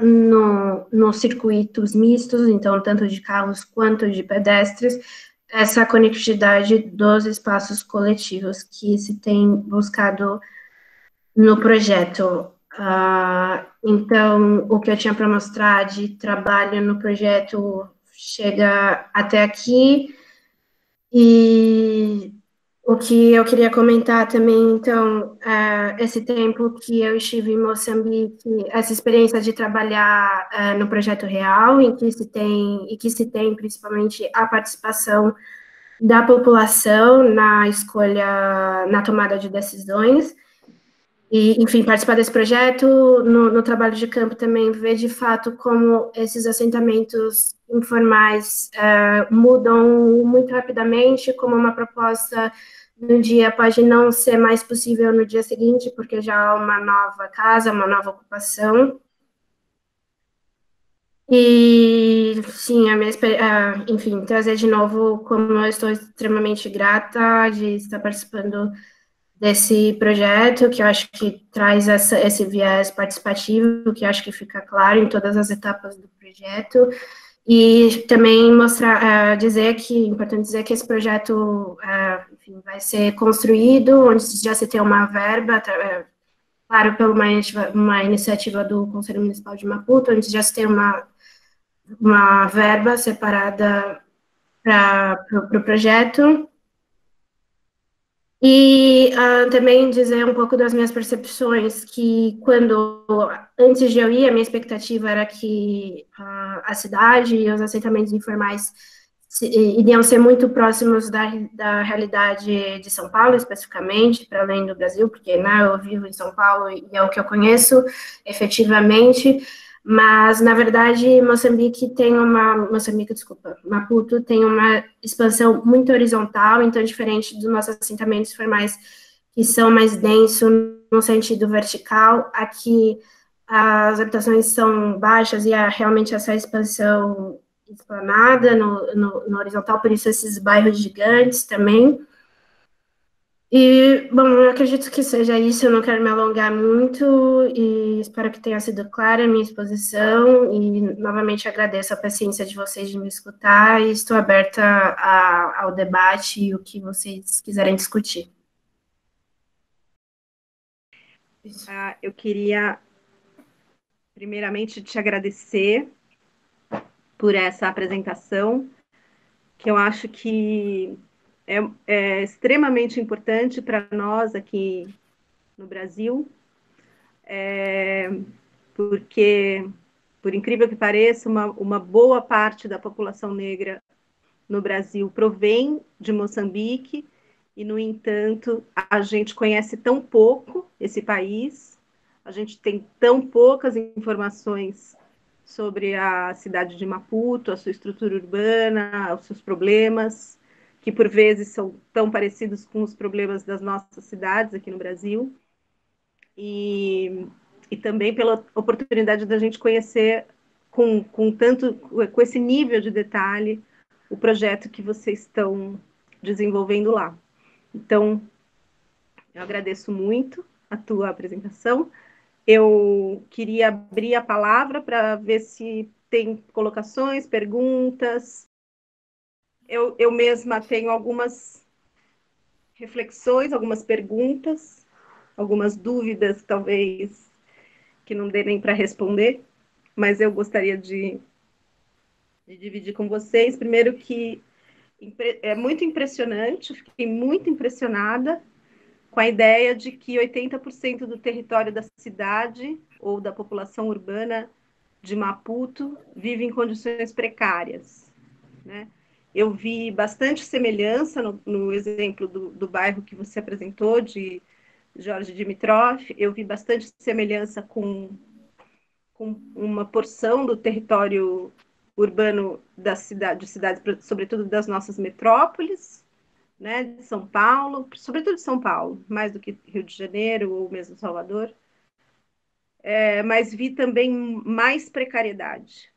nos circuitos mistos, então, tanto de carros quanto de pedestres, essa conectividade dos espaços coletivos que se tem buscado no projeto. Então, o que eu tinha para mostrar de trabalho no projeto chega até aqui, e o que eu queria comentar também, então, esse tempo que eu estive em Moçambique, essa experiência de trabalhar no projeto real, em que se tem principalmente a participação da população na escolha, na tomada de decisões. E, enfim, participar desse projeto, no trabalho de campo também, ver de fato como esses assentamentos informais mudam muito rapidamente, como uma proposta no dia pode não ser mais possível no dia seguinte, porque já há uma nova casa, uma nova ocupação. E, sim, enfim, trazer de novo como eu estou extremamente grata de estar participando desse projeto, que eu acho que traz esse viés participativo, que eu acho que fica claro em todas as etapas do projeto, e também dizer que, é importante dizer que esse projeto, enfim, vai ser construído, onde já se tem uma verba, claro, por uma iniciativa do Conselho Municipal de Maputo, onde já se tem uma verba separada para o projeto. E também dizer um pouco das minhas percepções, que antes de eu ir, a minha expectativa era que a cidade e os assentamentos informais iriam ser muito próximos da realidade de São Paulo, especificamente, para além do Brasil, porque, né, eu vivo em São Paulo e é o que eu conheço, efetivamente. Mas, na verdade, Maputo tem uma expansão muito horizontal, então, diferente dos nossos assentamentos formais, que são mais densos no sentido vertical, aqui as habitações são baixas e há realmente essa expansão explanada no horizontal, por isso esses bairros gigantes também. E, bom, eu acredito que seja isso, eu não quero me alongar muito, e espero que tenha sido clara a minha exposição, e novamente agradeço a paciência de vocês de me escutar, e estou aberta ao debate e o que vocês quiserem discutir. Eu queria, primeiramente, te agradecer por essa apresentação, que eu acho que é extremamente importante para nós aqui no Brasil, porque, por incrível que pareça, uma boa parte da população negra no Brasil provém de Moçambique, e, no entanto, a gente conhece tão pouco esse país, a gente tem tão poucas informações sobre a cidade de Maputo, a sua estrutura urbana, os seus problemas, que por vezes são tão parecidos com os problemas das nossas cidades aqui no Brasil, e também pela oportunidade da gente conhecer com esse nível de detalhe o projeto que vocês estão desenvolvendo lá. Então, eu agradeço muito a tua apresentação. Eu queria abrir a palavra para ver se tem colocações, perguntas. Eu mesma tenho algumas reflexões, algumas perguntas, algumas dúvidas, talvez, que não dê nem para responder, mas eu gostaria de dividir com vocês. Primeiro que é muito impressionante, fiquei muito impressionada com a ideia de que 80% do território da cidade ou da população urbana de Maputo vive em condições precárias, né? Eu vi bastante semelhança no exemplo do bairro que você apresentou, de Jorge Dimitrov, eu vi bastante semelhança com uma porção do território urbano de cidades, sobretudo das nossas metrópoles, né, de São Paulo, sobretudo de São Paulo, mais do que Rio de Janeiro ou mesmo Salvador, mas vi também mais precariedade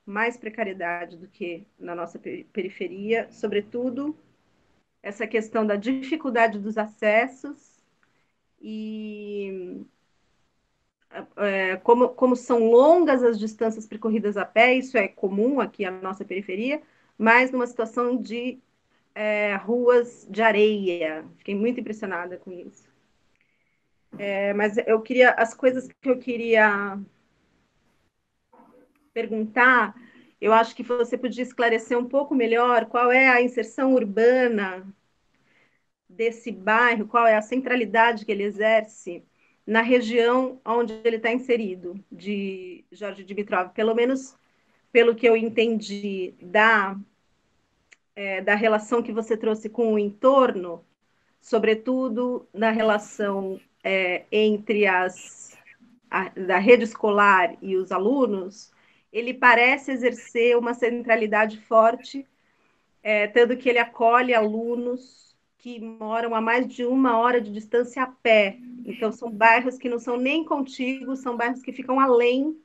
do que na nossa periferia, sobretudo essa questão da dificuldade dos acessos e como são longas as distâncias percorridas a pé, isso é comum aqui na nossa periferia, mas numa situação de ruas de areia. Fiquei muito impressionada com isso. Mas as coisas que eu queria perguntar, eu acho que você podia esclarecer um pouco melhor qual é a inserção urbana desse bairro, qual é a centralidade que ele exerce na região onde ele está inserido, de Jorge Dimitrov, pelo menos pelo que eu entendi da relação que você trouxe com o entorno, sobretudo na relação entre da rede escolar e os alunos, ele parece exercer uma centralidade forte, tanto que ele acolhe alunos que moram a mais de 1 hora de distância a pé. Então, são bairros que não são nem contíguos, são bairros que ficam além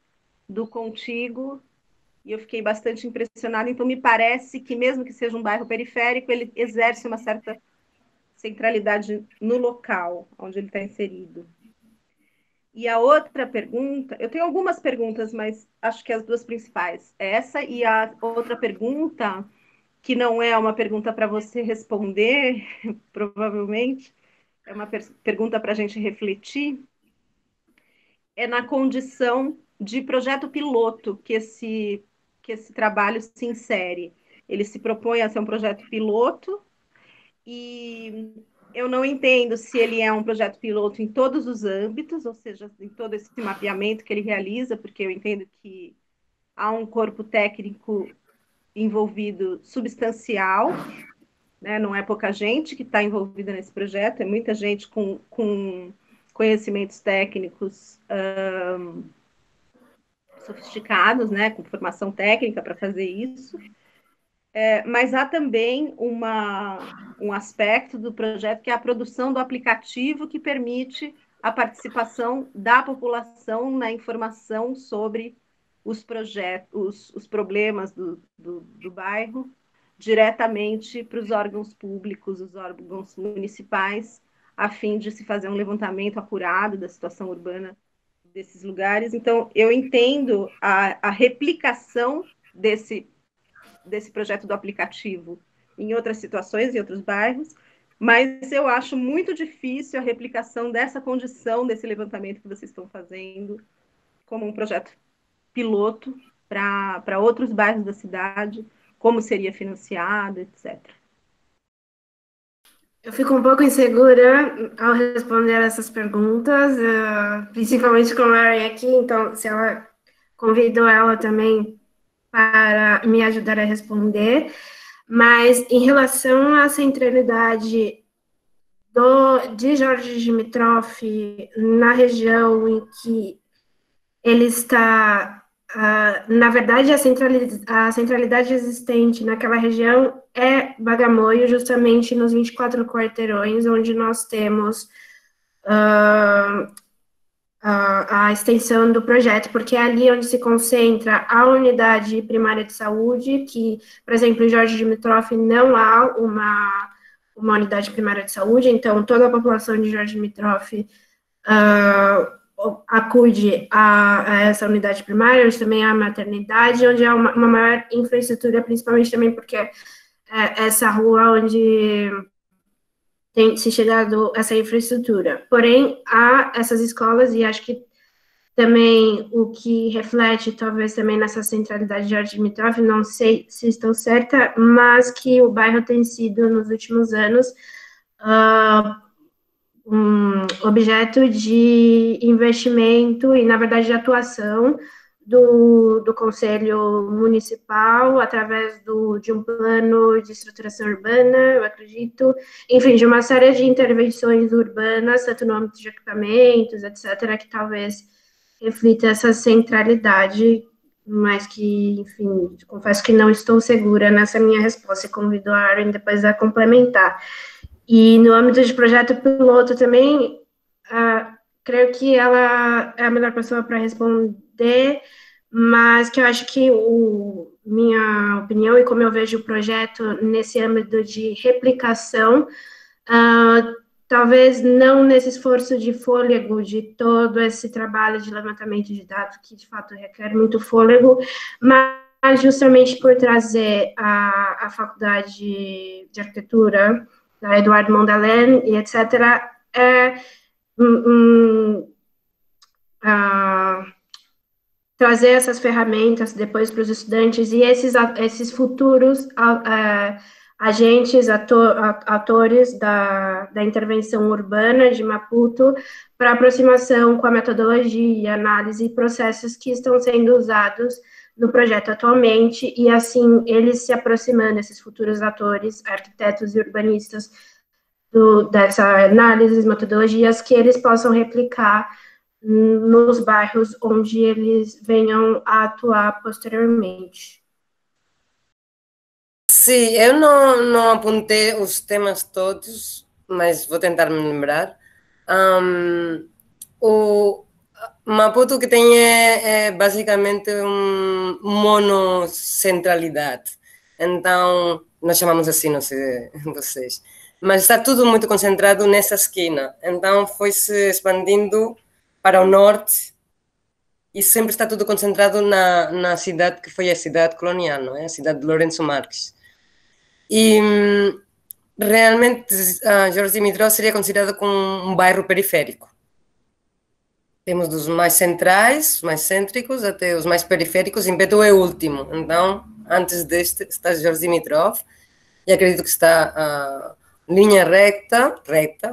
do contíguo, e eu fiquei bastante impressionada. Então, me parece que, mesmo que seja um bairro periférico, ele exerce uma certa centralidade no local onde ele está inserido. E a outra pergunta, eu tenho algumas perguntas, mas acho que as duas principais, essa e a outra pergunta, que não é uma pergunta para você responder, provavelmente, é uma pergunta para a gente refletir, é na condição de projeto piloto que esse trabalho se insere. Ele se propõe a ser um projeto piloto e eu não entendo se ele é um projeto piloto em todos os âmbitos, ou seja, em todo esse mapeamento que ele realiza, porque eu entendo que há um corpo técnico envolvido substancial, né? Não é pouca gente que está envolvida nesse projeto, é muita gente com conhecimentos técnicos sofisticados, né? Com formação técnica para fazer isso. Mas há também um aspecto do projeto que é a produção do aplicativo que permite a participação da população na informação sobre os projetos, os problemas do bairro, diretamente para os órgãos públicos, os órgãos municipais, a fim de se fazer um levantamento acurado da situação urbana desses lugares. Então, eu entendo a replicação desse projeto do aplicativo em outras situações, em outros bairros, mas eu acho muito difícil a replicação dessa condição, desse levantamento que vocês estão fazendo, como um projeto piloto para outros bairros da cidade, como seria financiado, etc. Eu fico um pouco insegura ao responder essas perguntas, principalmente com a Mary aqui, então, se ela convidou ela também para me ajudar a responder, mas em relação à centralidade de Jorge Dimitrov na região em que ele está Na verdade, a centralidade existente naquela região é Bagamoyo, justamente nos 24 quarteirões, onde nós temos a extensão do projeto, porque é ali onde se concentra a unidade primária de saúde, que, por exemplo, em Jorge Dimitrov não há uma unidade primária de saúde, então toda a população de Jorge Dimitrov acude a essa unidade primária, onde também há maternidade, onde há uma maior infraestrutura, principalmente também porque é essa rua onde tem se chegado essa infraestrutura. Porém, há essas escolas, e acho que também o que reflete, talvez também nessa centralidade de Jorge Dimitrov, não sei se estou certa, mas que o bairro tem sido, nos últimos anos, um objeto de investimento e, na verdade, de atuação do Conselho Municipal, através de um plano de estruturação urbana, eu acredito, enfim, de uma série de intervenções urbanas, tanto no âmbito de equipamentos, etc., que talvez reflita essa centralidade, mas que, enfim, confesso que não estou segura nessa minha resposta e convido a Aaron depois a complementar. E no âmbito de projeto piloto também, creio que ela é a melhor pessoa para responder, mas que eu acho que minha opinião e como eu vejo o projeto nesse âmbito de replicação, talvez não nesse esforço de fôlego de todo esse trabalho de levantamento de dados, que de fato requer muito fôlego, mas justamente por trazer a faculdade de arquitetura da Eduardo Mondlane e etc., trazer essas ferramentas depois para os estudantes e esses futuros agentes, atores da intervenção urbana de Maputo para aproximação com a metodologia, análise e processos que estão sendo usados no projeto atualmente, e assim eles se aproximando, esses futuros atores, arquitetos e urbanistas, dessa análise, metodologias, que eles possam replicar nos bairros onde eles venham a atuar posteriormente. Sim, eu não apontei os temas todos, mas vou tentar me lembrar. O Maputo que tem é basicamente um monocentralidade. Então, nós chamamos assim, não sei vocês. Mas está tudo muito concentrado nessa esquina. Então, foi se expandindo para o norte e sempre está tudo concentrado na cidade que foi a cidade colonial, não é? A cidade de Lourenço Marques. E realmente Jorge Dimitrov seria considerado como um bairro periférico. Temos dos mais centrais, mais cêntricos, até os mais periféricos, e Beto é o último. Então, antes deste está Jorge Dimitrov, e acredito que está a linha reta,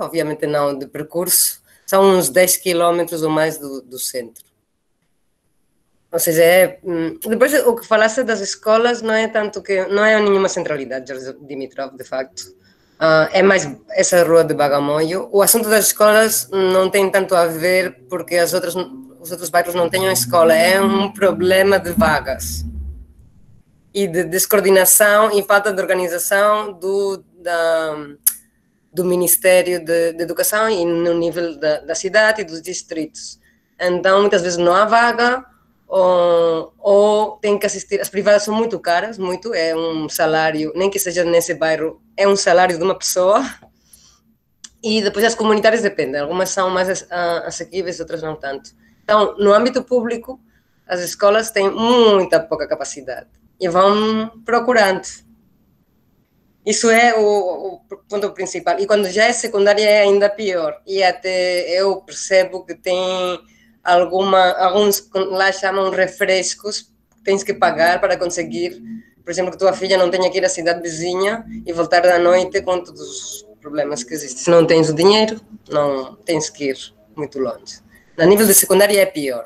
obviamente não de percurso, são uns 10 quilômetros ou mais do centro. Ou seja, depois o que falaste das escolas não é tanto que não é nenhuma centralidade, Jorge Dimitrov, de facto. É mais essa rua de Bagamoyo. O assunto das escolas não tem tanto a ver porque os outros bairros não têm escola, é um problema de vagas e de descoordenação e falta de organização do Ministério de Educação e no nível da cidade e dos distritos. Então, muitas vezes não há vaga, ou tem que assistir. As privadas são muito caras, é um salário, nem que seja nesse bairro, é um salário de uma pessoa. E depois as comunitárias dependem, algumas são mais assequíveis, outras não tanto. Então, no âmbito público, as escolas têm muita pouca capacidade e vão procurando. Isso é o ponto principal. E quando já é secundária é ainda pior. E até eu percebo que tem alguns lá chamam refrescos, tens que pagar para conseguir, por exemplo, que tua filha não tenha que ir à cidade vizinha e voltar da noite com todos os problemas que existem. Se não tens o dinheiro, não tens que ir muito longe. A nível de secundária é pior.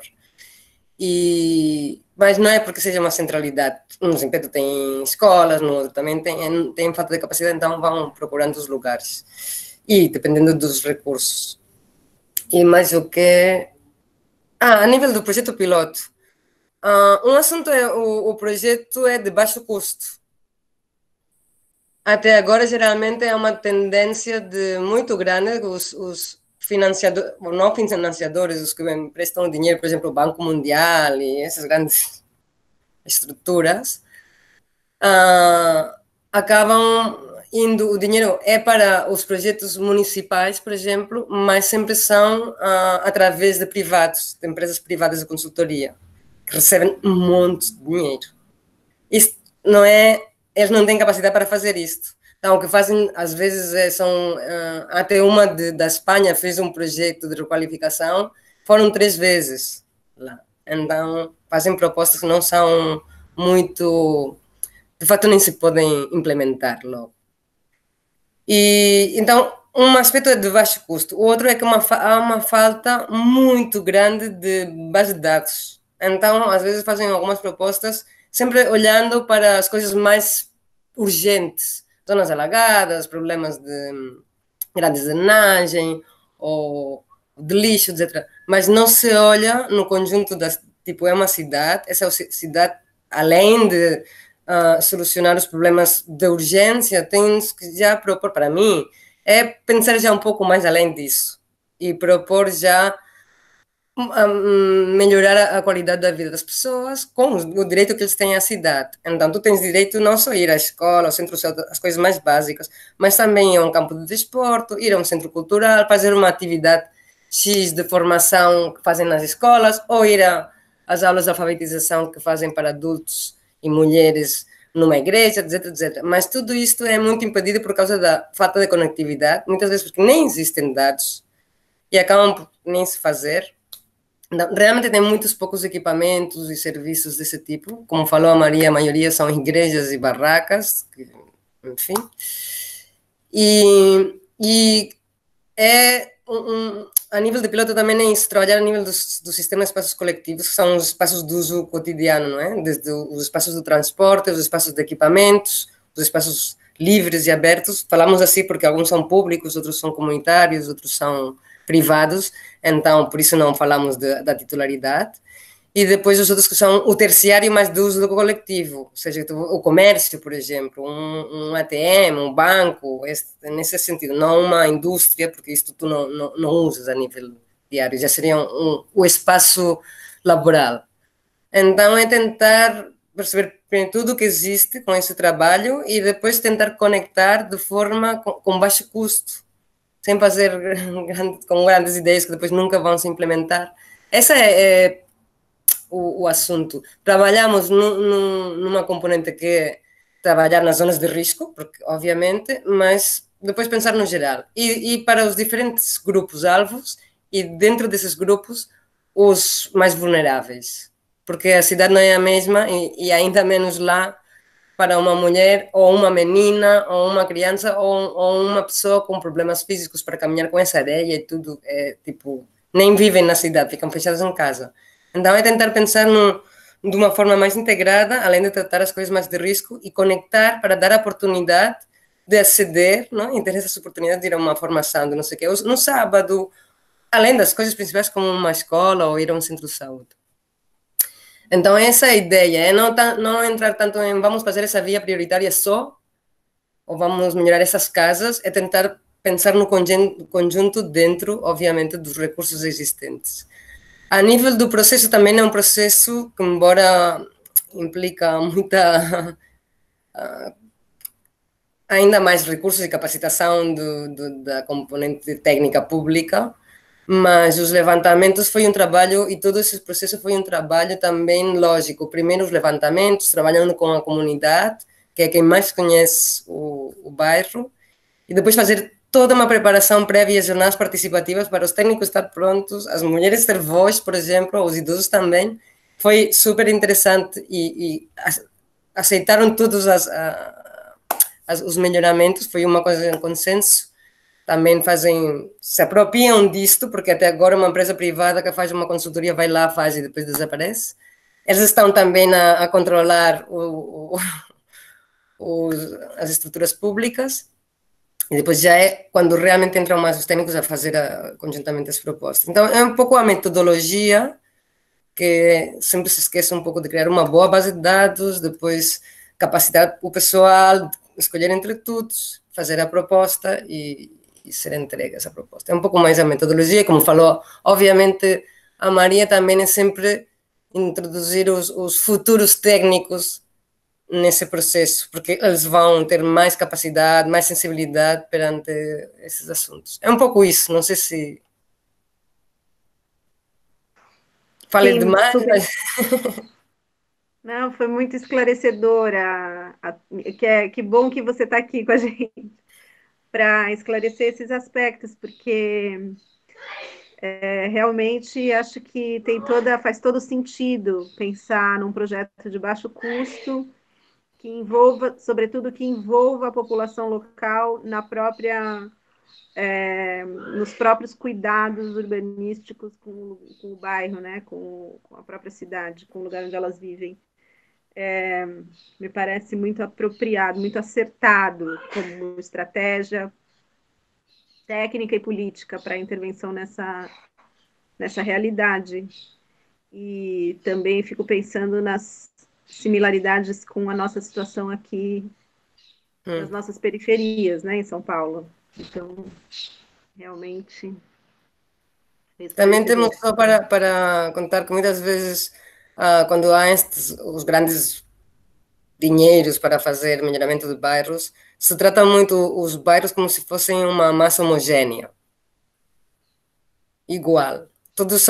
Mas não é porque seja uma centralidade. No Zimpeto tem escolas, no outro também tem falta de capacidade, então vão procurando os lugares. E dependendo dos recursos. E mais o que... a nível do projeto piloto, Um assunto é o projeto é de baixo custo. Até agora, geralmente, é uma tendência muito grande, os financiadores, não financiadores, os que emprestam dinheiro, por exemplo, o Banco Mundial e essas grandes estruturas, acabam indo, o dinheiro é para os projetos municipais, por exemplo, mas sempre são através de privados, de empresas privadas de consultoria, que recebem um monte de dinheiro. Isto não é, eles não têm capacidade para fazer isto. Então, o que fazem, às vezes, são... até uma da Espanha fez um projeto de requalificação, foram 3 vezes lá. Então, fazem propostas que não são muito... De fato, nem se podem implementar logo. E, então, um aspecto é de baixo custo. O outro é que há uma falta muito grande de base de dados. Então, às vezes, fazem algumas propostas sempre olhando para as coisas mais urgentes. Zonas alagadas, problemas de grande drenagem, ou de lixo, etc. Mas não se olha no conjunto das... Tipo, é uma cidade, essa cidade, além de solucionar os problemas de urgência, tens que já propor, para mim, é pensar já um pouco mais além disso. E propor já melhorar a qualidade da vida das pessoas com o direito que eles têm à cidade. Então, tu tens direito não só a ir à escola, ao centro, as coisas mais básicas, mas também a um campo de desporto, ir a um centro cultural, fazer uma atividade X de formação que fazem nas escolas, ou ir às aulas de alfabetização que fazem para adultos e mulheres numa igreja, etc, etc. Mas tudo isto é muito impedido por causa da falta de conectividade, muitas vezes porque nem existem dados e acabam por nem se fazer. Realmente tem muitos poucos equipamentos e serviços desse tipo. Como falou a Maria, a maioria são igrejas e barracas, enfim. E é a nível de piloto também é isso, trabalhar a nível do sistema de espaços coletivos, que são os espaços de uso cotidiano, não é? Desde os espaços do transporte, os espaços de equipamentos, os espaços livres e abertos. Falamos assim porque alguns são públicos, outros são comunitários, outros são privados, então por isso não falamos da titularidade. E depois os outros que são o terciário, mais do uso do coletivo, ou seja, o comércio, por exemplo, um ATM, um banco, nesse sentido, não uma indústria, porque isso tu não usas a nível diário, já seria o espaço laboral. Então é tentar perceber tudo o que existe com esse trabalho e depois tentar conectar de forma com baixo custo, sem fazer com grandes ideias que depois nunca vão se implementar. Essa é o assunto. Trabalhamos numa componente que é trabalhar nas zonas de risco, porque, obviamente, mas depois pensar no geral. E para os diferentes grupos-alvos, e dentro desses grupos, os mais vulneráveis. Porque a cidade não é a mesma, e ainda menos lá, para uma mulher, ou uma menina, ou uma criança, ou uma pessoa com problemas físicos para caminhar com essa areia e tudo, tipo, nem vivem na cidade, ficam fechados em casa. Então é tentar pensar de uma forma mais integrada, além de tratar as coisas mais de risco, e conectar para dar a oportunidade de aceder, não? E ter essas oportunidades de ir a uma formação de não sei o quê, no sábado, além das coisas principais como uma escola ou ir a um centro de saúde. Então, essa é a ideia, é não entrar tanto em vamos fazer essa via prioritária só, ou vamos melhorar essas casas, é tentar pensar no conjunto dentro, obviamente, dos recursos existentes. A nível do processo, também é um processo que, embora implica muita... ainda mais recursos e capacitação da componente técnica pública, mas os levantamentos foi um trabalho, e todo esse processo foi um trabalho também lógico. Primeiro os levantamentos, trabalhando com a comunidade, que é quem mais conhece o bairro, e depois fazer toda uma preparação prévia, jornadas participativas para os técnicos estar prontos, as mulheres ter voz, por exemplo, os idosos também. Foi super interessante e aceitaram todos os melhoramentos, foi uma coisa em consenso. Também se apropriam disto, porque até agora uma empresa privada que faz uma consultoria vai lá, faz e depois desaparece. Eles estão também a controlar as estruturas públicas, e depois já é quando realmente entram mais os técnicos a fazer conjuntamente as propostas. Então, é um pouco a metodologia que sempre se esquece um pouco de criar uma boa base de dados, depois capacitar o pessoal, escolher entre todos, fazer a proposta e ser entregue essa proposta. É um pouco mais a metodologia, como falou, obviamente a Maria também é sempre introduzir os futuros técnicos nesse processo, porque eles vão ter mais capacidade, mais sensibilidade perante esses assuntos. É um pouco isso, não sei se falei demais, mas... Não, foi muito esclarecedora. Que bom que você está aqui com a gente para esclarecer esses aspectos, porque realmente acho que faz todo sentido pensar num projeto de baixo custo que envolva, sobretudo, que envolva a população local nos próprios cuidados urbanísticos com o bairro, né? Com a própria cidade, com o lugar onde elas vivem. Me parece muito apropriado, muito acertado como estratégia técnica e política para intervenção nessa realidade. E também fico pensando nas similaridades com a nossa situação aqui nas nossas periferias, né, em São Paulo. Então, realmente... Também temos só para contar que muitas vezes, quando há os grandes dinheiros para fazer melhoramento de bairros, se trata muito os bairros como se fossem uma massa homogênea, igual. Todos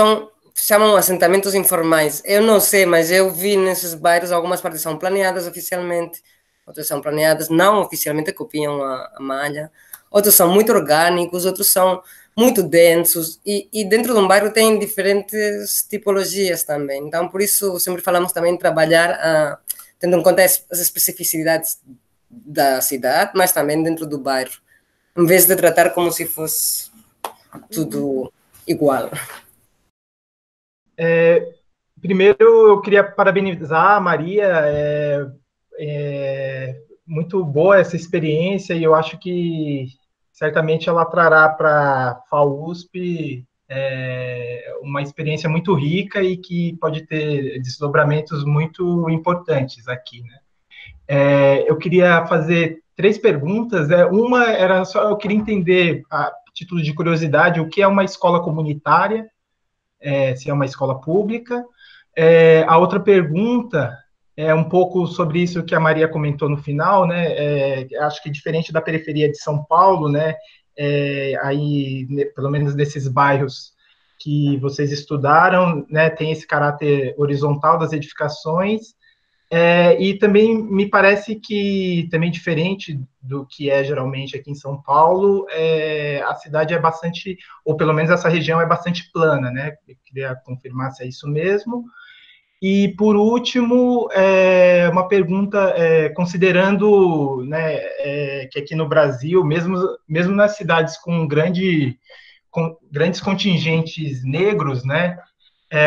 chamam assentamentos informais. Eu não sei, mas eu vi nesses bairros, algumas partes são planeadas oficialmente, outras são planeadas não oficialmente, copiam a malha, outros são muito orgânicos, outros são muito densos, e dentro de um bairro tem diferentes tipologias também. Então, por isso, sempre falamos também de trabalhar tendo em conta as especificidades da cidade, mas também dentro do bairro, em vez de tratar como se fosse tudo igual. Primeiro, eu queria parabenizar a Maria, muito boa essa experiência, e eu acho que certamente ela trará para a FAUSP uma experiência muito rica e que pode ter desdobramentos muito importantes aqui, né? Eu queria fazer 3 perguntas. Uma era só, eu queria entender, a título de curiosidade, o que é uma escola comunitária, se é uma escola pública. A outra pergunta é um pouco sobre isso que a Maria comentou no final, né? Acho que diferente da periferia de São Paulo, né? Aí, pelo menos nesses bairros que vocês estudaram, né? Tem esse caráter horizontal das edificações, e também me parece que, também diferente do que é geralmente aqui em São Paulo, a cidade é bastante, ou pelo menos essa região é bastante plana, né? Eu queria confirmar se é isso mesmo. E, por último, uma pergunta, considerando, né, que aqui no Brasil, mesmo nas cidades com grandes contingentes negros, né,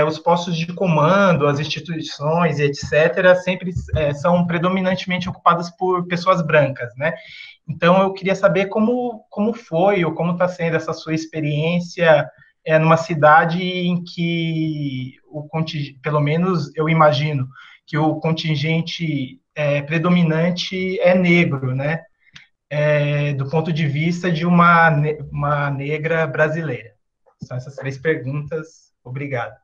os postos de comando, as instituições e etc., sempre são predominantemente ocupadas por pessoas brancas, né? Então, eu queria saber como foi ou como está sendo essa sua experiência numa cidade em que, pelo menos eu imagino, que o contingente predominante é negro, né? Do ponto de vista de uma negra brasileira. São essas 3 perguntas. Obrigado.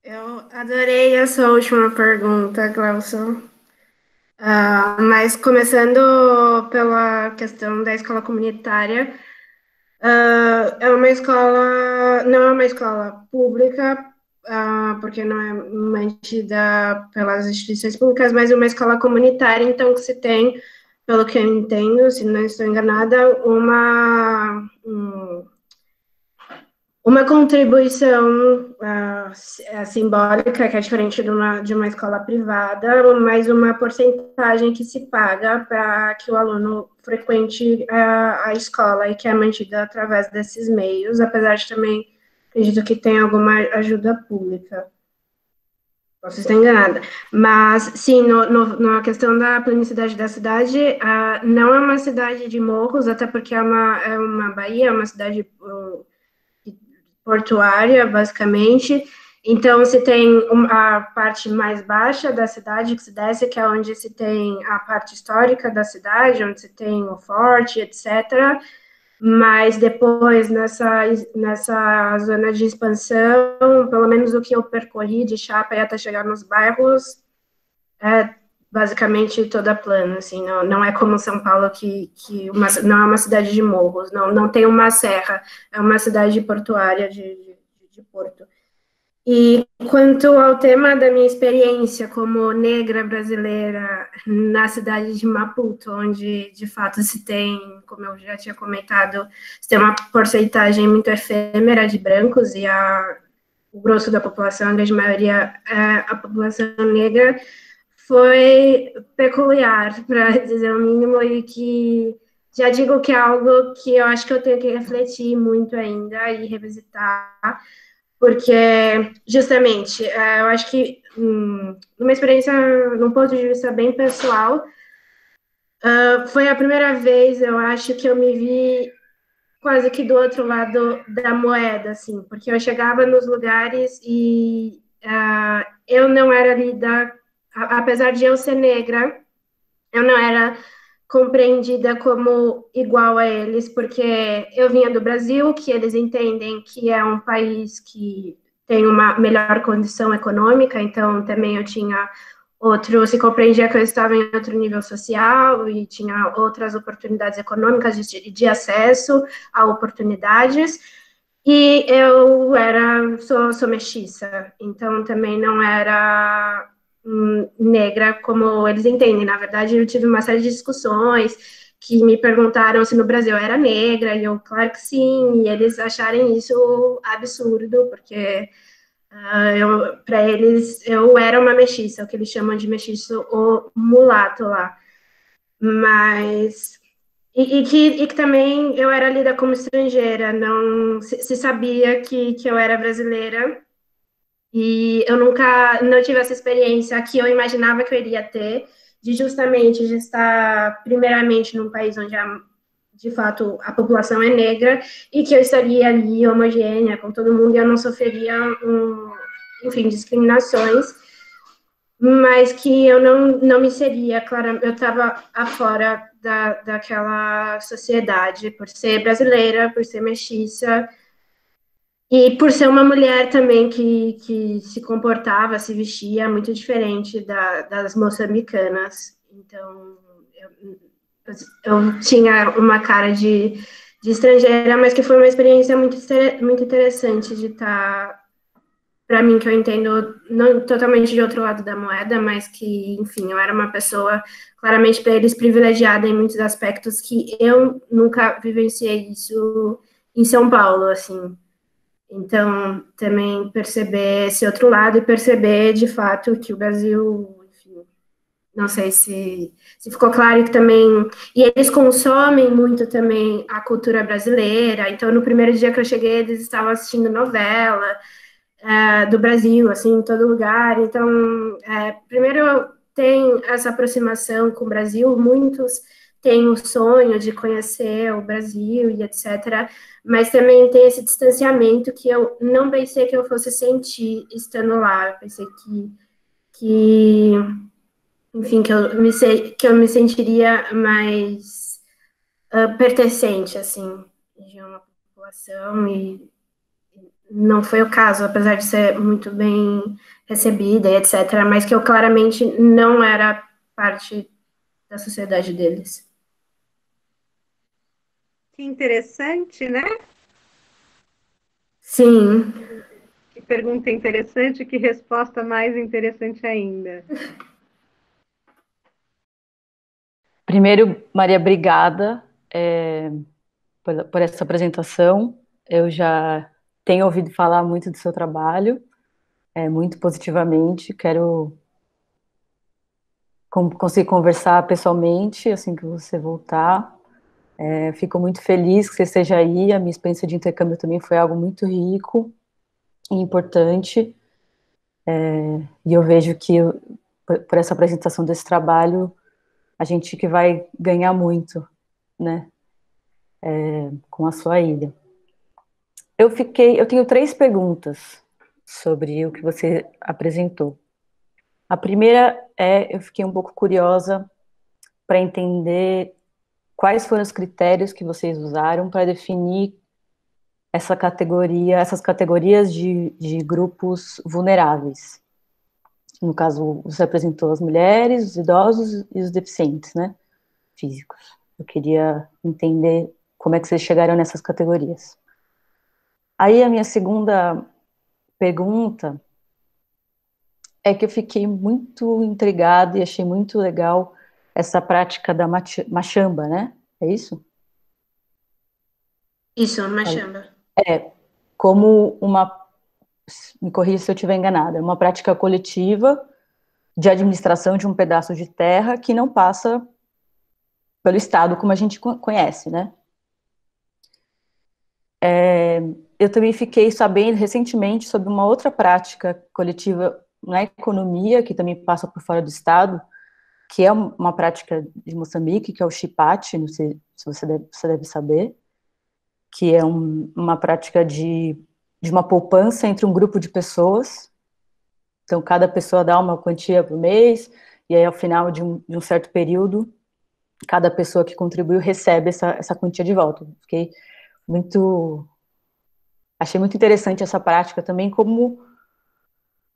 Eu adorei essa última pergunta, Glaucio. Mas começando pela questão da escola comunitária, é uma escola, não é uma escola pública, porque não é mantida pelas instituições públicas, mas uma escola comunitária, então que se tem, pelo que eu entendo, se não estou enganada, uma contribuição simbólica, que é diferente de uma escola privada, mas uma porcentagem que se paga para que o aluno frequente a escola e que é mantida através desses meios, apesar de também, acredito que tem alguma ajuda pública. Posso estar enganada. Mas, sim, na questão da planicidade da cidade, não é uma cidade de morros, até porque é uma baía, é uma cidade... portuária, basicamente. Então, se tem a parte mais baixa da cidade que se desce, que é onde se tem a parte histórica da cidade, onde se tem o forte, etc. Mas depois, nessa zona de expansão, pelo menos o que eu percorri de Chapa e até chegar nos bairros, é basicamente toda plana, assim, não é como São Paulo, não é uma cidade de morros, não tem uma serra, é uma cidade portuária de porto. E quanto ao tema da minha experiência como negra brasileira na cidade de Maputo, onde de fato se tem, como eu já tinha comentado, se tem uma porcentagem muito efêmera de brancos e o grosso da população, a grande maioria é a população negra, foi peculiar, para dizer o mínimo, e que já digo que é algo que eu acho que eu tenho que refletir muito ainda e revisitar, porque, justamente, eu acho que, numa experiência, num ponto de vista bem pessoal, foi a primeira vez, eu acho, que eu me vi quase que do outro lado da moeda, assim, porque eu chegava nos lugares e eu não era lida, apesar de eu ser negra, eu não era compreendida como igual a eles, porque eu vinha do Brasil, que eles entendem que é um país que tem uma melhor condição econômica, então também eu tinha se compreendia que eu estava em outro nível social e tinha outras oportunidades econômicas de acesso a oportunidades, e eu sou mestiça, então também não era negra como eles entendem. Na verdade, eu tive uma série de discussões que me perguntaram se no Brasil eu era negra, e eu, claro que sim, e eles acharem isso absurdo, porque para eles eu era uma mestiça, o que eles chamam de mestiço ou mulato lá. Mas que também eu era lida como estrangeira, não se sabia que eu era brasileira, e eu nunca não tive essa experiência que eu imaginava que eu iria ter, de estar primeiramente num país onde de fato a população é negra, e que eu estaria ali homogênea com todo mundo e eu não sofreria enfim, discriminações, mas que eu não me seria, claro, eu estava afora daquela sociedade, por ser brasileira, por ser mestiça, e por ser uma mulher também que se comportava, se vestia muito diferente das moçambicanas. Então, eu tinha uma cara de estrangeira, mas que foi uma experiência muito interessante de estar, para mim, que eu entendo não totalmente de outro lado da moeda, mas que, enfim, eu era uma pessoa claramente para eles privilegiada em muitos aspectos que eu nunca vivenciei isso em São Paulo, assim. Então, também perceber esse outro lado e perceber, de fato, que o Brasil, enfim, não sei se ficou claro que também... E eles consomem muito também a cultura brasileira. Então, no primeiro dia que eu cheguei, eles estavam assistindo novela do Brasil, assim, em todo lugar. Então, primeiro tem essa aproximação com o Brasil, muitos têm o sonho de conhecer o Brasil e etc., mas também tem esse distanciamento que eu não pensei que eu fosse sentir estando lá. Eu pensei enfim, que eu me sentiria mais pertencente, assim, de uma população, e não foi o caso, apesar de ser muito bem recebida, etc., mas que eu claramente não era parte da sociedade deles. Que interessante, né? Sim. Que pergunta interessante, que resposta mais interessante ainda. Primeiro, Maria, obrigada por essa apresentação. Eu já tenho ouvido falar muito do seu trabalho, muito positivamente. Quero conseguir conversar pessoalmente assim que você voltar. Fico muito feliz que você esteja aí. A minha experiência de intercâmbio também foi algo muito rico e importante. E eu vejo que, por essa apresentação desse trabalho, a gente que vai ganhar muito, né, com a sua ilha. eu tenho 3 perguntas sobre o que você apresentou. A primeira eu fiquei um pouco curiosa para entender quais foram os critérios que vocês usaram para definir essas categorias de grupos vulneráveis. No caso, você apresentou as mulheres, os idosos e os deficientes, né, físicos. Eu queria entender como é que vocês chegaram nessas categorias. Aí a minha segunda pergunta é que eu fiquei muito intrigada e achei muito legal essa prática da machamba, né? É isso? Isso, machamba. Como me corrija se eu estiver enganada, é uma prática coletiva de administração de um pedaço de terra que não passa pelo Estado como a gente conhece, né? Eu também fiquei sabendo recentemente sobre uma outra prática coletiva na economia, que também passa por fora do Estado, que é uma prática de Moçambique, que é o chipate, não sei se você deve saber, que é uma prática de uma poupança entre um grupo de pessoas. Então, cada pessoa dá uma quantia por mês, e aí, ao final de um certo período, cada pessoa que contribuiu recebe essa quantia de volta. Achei muito interessante essa prática também, como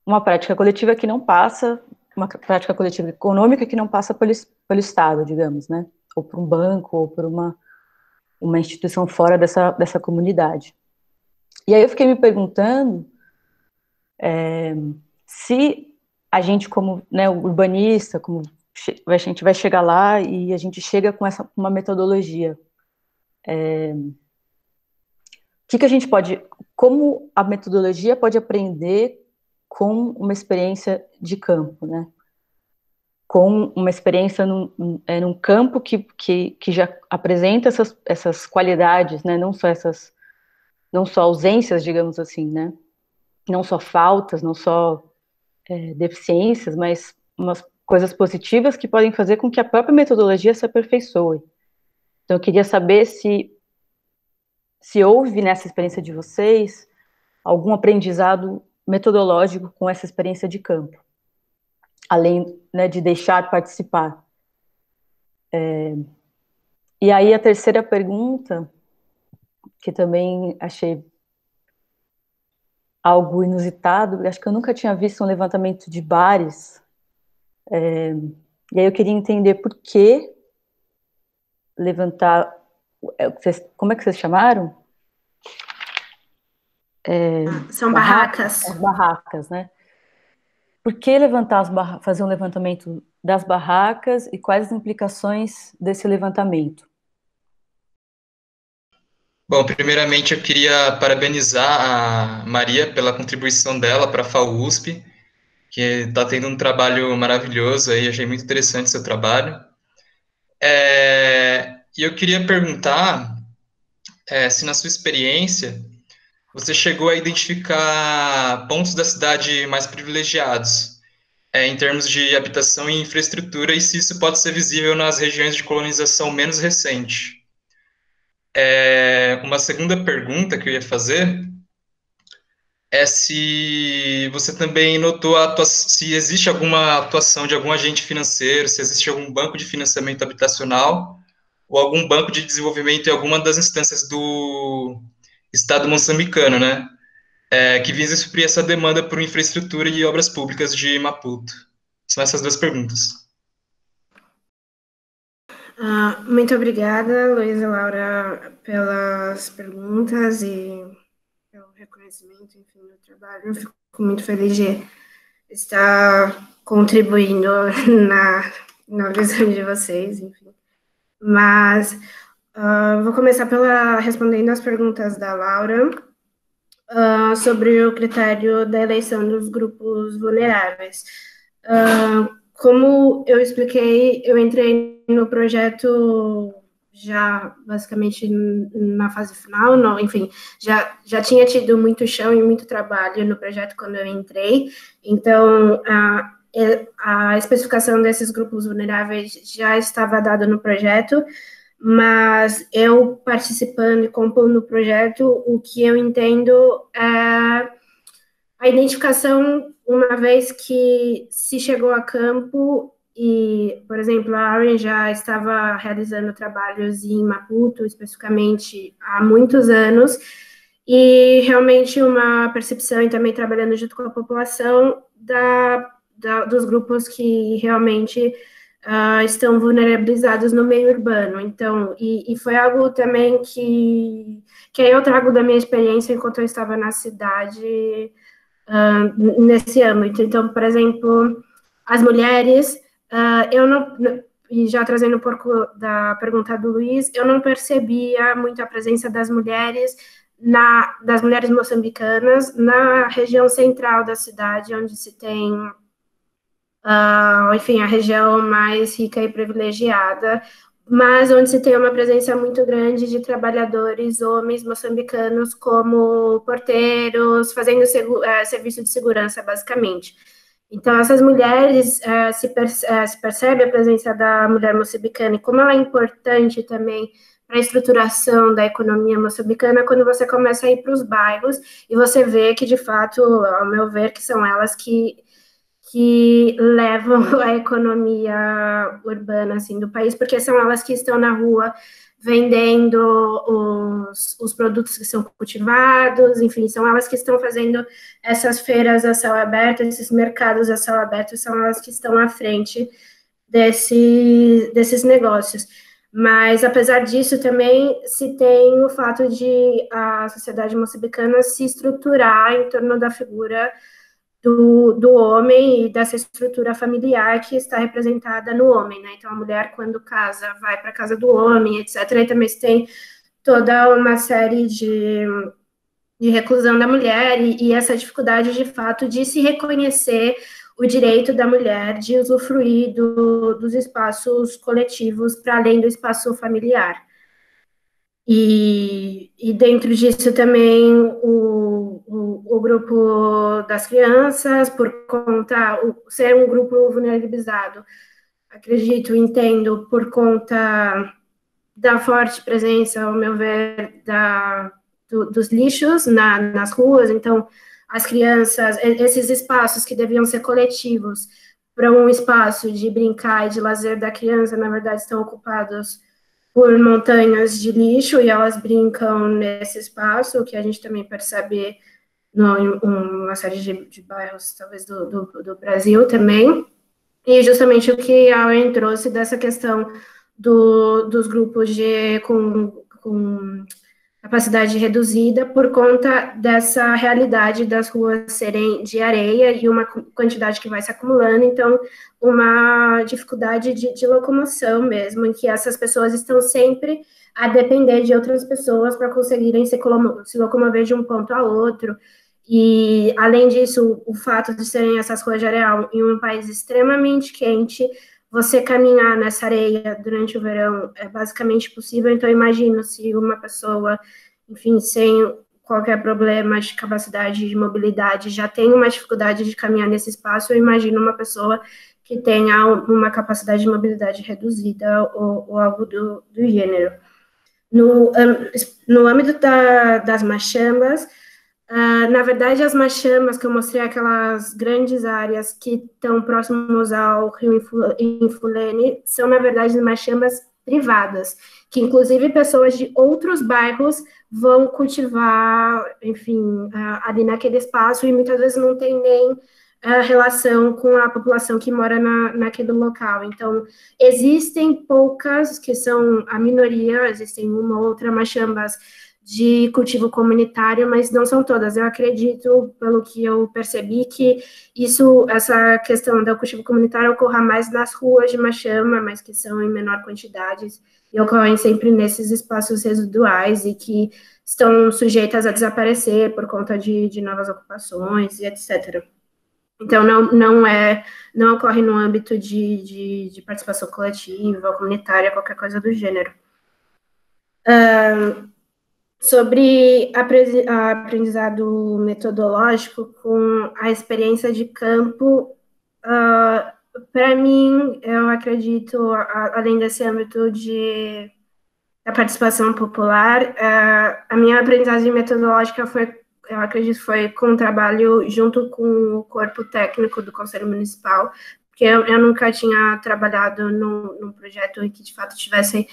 uma prática coletiva que não passa, uma prática coletiva econômica que não passa pelo Estado, digamos, né? Ou por um banco, ou por uma instituição fora dessa comunidade. E aí eu fiquei me perguntando se a gente, como, né, urbanista, como a gente vai chegar lá e a gente chega com uma metodologia. Que a gente como a metodologia pode aprender com uma experiência de campo, né? Com uma experiência num campo que já apresenta essas qualidades, né? Não só ausências, digamos assim, né? Não só faltas, não só deficiências, mas umas coisas positivas que podem fazer com que a própria metodologia se aperfeiçoe. Então, eu queria saber se houve nessa experiência de vocês algum aprendizado metodológico com essa experiência de campo, além, né, de deixar participar. E aí a terceira pergunta, que também achei algo inusitado, acho que eu nunca tinha visto um levantamento de bares, e aí eu queria entender por que levantar, como é que vocês chamaram? São barracas. As barracas, né? Por que fazer um levantamento das barracas e quais as implicações desse levantamento? Bom, primeiramente eu queria parabenizar a Maria pela contribuição dela para a FAUSP, que está tendo um trabalho maravilhoso aí, achei muito interessante seu trabalho. E eu queria perguntar se na sua experiência você chegou a identificar pontos da cidade mais privilegiados, em termos de habitação e infraestrutura, e se isso pode ser visível nas regiões de colonização menos recente. Uma segunda pergunta que eu ia fazer é se você também notou se existe alguma atuação de algum agente financeiro, se existe algum banco de financiamento habitacional ou algum banco de desenvolvimento em alguma das instâncias do Estado moçambicano, né? Que visa suprir essa demanda por infraestrutura e obras públicas de Maputo. São essas duas perguntas. Muito obrigada, Luísa e Laura, pelas perguntas e pelo reconhecimento, enfim, do trabalho. Eu fico muito feliz de estar contribuindo na visão de vocês, enfim. Mas vou começar respondendo as perguntas da Laura sobre o critério da eleição dos grupos vulneráveis. Como eu expliquei, eu entrei no projeto já basicamente na fase final, enfim, já tinha tido muito chão e muito trabalho no projeto quando eu entrei, então a especificação desses grupos vulneráveis já estava dada no projeto, mas eu participando e compondo o projeto, o que eu entendo é a identificação, uma vez que se chegou a campo e, por exemplo, a Aren já estava realizando trabalhos em Maputo, especificamente, há muitos anos, e realmente uma percepção, e também trabalhando junto com a população, dos grupos que realmente estão vulnerabilizados no meio urbano. Então, e foi algo também que eu trago da minha experiência enquanto eu estava na cidade, nesse âmbito. Então, por exemplo, as mulheres, eu não, e já trazendo um pouco da pergunta do Luiz, eu não percebia muito a presença das mulheres moçambicanas na região central da cidade, onde se tem, enfim, a região mais rica e privilegiada, mas onde se tem uma presença muito grande de trabalhadores, homens moçambicanos, como porteiros, fazendo serviço de segurança, basicamente. Então, essas mulheres, se percebe a presença da mulher moçambicana e como ela é importante também para a estruturação da economia moçambicana quando você começa a ir para os bairros e você vê que, de fato, ao meu ver, que são elas que levam a economia urbana, assim, do país, porque são elas que estão na rua vendendo os produtos que são cultivados, enfim, são elas que estão fazendo essas feiras a céu aberto, esses mercados a céu aberto, são elas que estão à frente desses negócios. Mas, apesar disso, também se tem o fato de a sociedade moçambicana se estruturar em torno da figura do homem e dessa estrutura familiar que está representada no homem, né? Então, a mulher, quando casa, vai para a casa do homem, etc. E também se tem toda uma série de reclusão da mulher e essa dificuldade, de fato, de se reconhecer o direito da mulher de usufruir dos espaços coletivos para além do espaço familiar. E dentro disso também o grupo das crianças, por conta ser um grupo vulnerabilizado, acredito, entendo, por conta da forte presença, ao meu ver, dos lixos nas ruas. Então, as crianças, esses espaços que deviam ser coletivos para um espaço de brincar e de lazer da criança, na verdade, estão ocupados por montanhas de lixo, e elas brincam nesse espaço, o que a gente também percebe em uma série de bairros, talvez, do Brasil também. E justamente o que a Ellen trouxe dessa questão dos grupos com capacidade reduzida por conta dessa realidade das ruas serem de areia e uma quantidade que vai se acumulando, então uma dificuldade de locomoção mesmo, em que essas pessoas estão sempre a depender de outras pessoas para conseguirem se locomover de um ponto a outro. E, além disso, o fato de serem essas ruas de areia em um país extremamente quente, você caminhar nessa areia durante o verão é basicamente possível. Então, imagino se uma pessoa, enfim, sem qualquer problema de capacidade de mobilidade, já tem uma dificuldade de caminhar nesse espaço, eu imagino uma pessoa que tenha uma capacidade de mobilidade reduzida ou algo do gênero. No âmbito das machambas, na verdade, as machamas que eu mostrei, aquelas grandes áreas que estão próximos ao rio Infulene, são, na verdade, machamas privadas, que, inclusive, pessoas de outros bairros vão cultivar, enfim, ali naquele espaço, e muitas vezes não tem nem relação com a população que mora naquele local. Então, existem poucas, que são a minoria, existem uma ou outra machambas de cultivo comunitário, mas não são todas. Eu acredito, pelo que eu percebi, que essa questão do cultivo comunitário ocorra mais nas ruas de machama, mas que são em menor quantidade, e ocorrem sempre nesses espaços residuais e que estão sujeitas a desaparecer por conta de novas ocupações e etc. Então, não ocorre no âmbito de participação coletiva, comunitária, qualquer coisa do gênero. Sobre aprendizado metodológico com a experiência de campo, para mim, eu acredito, além desse âmbito de da participação popular. A minha aprendizagem metodológica foi, eu acredito, foi com um trabalho junto com o corpo técnico do Conselho Municipal, porque eu nunca tinha trabalhado num projeto que, de fato, tivesse,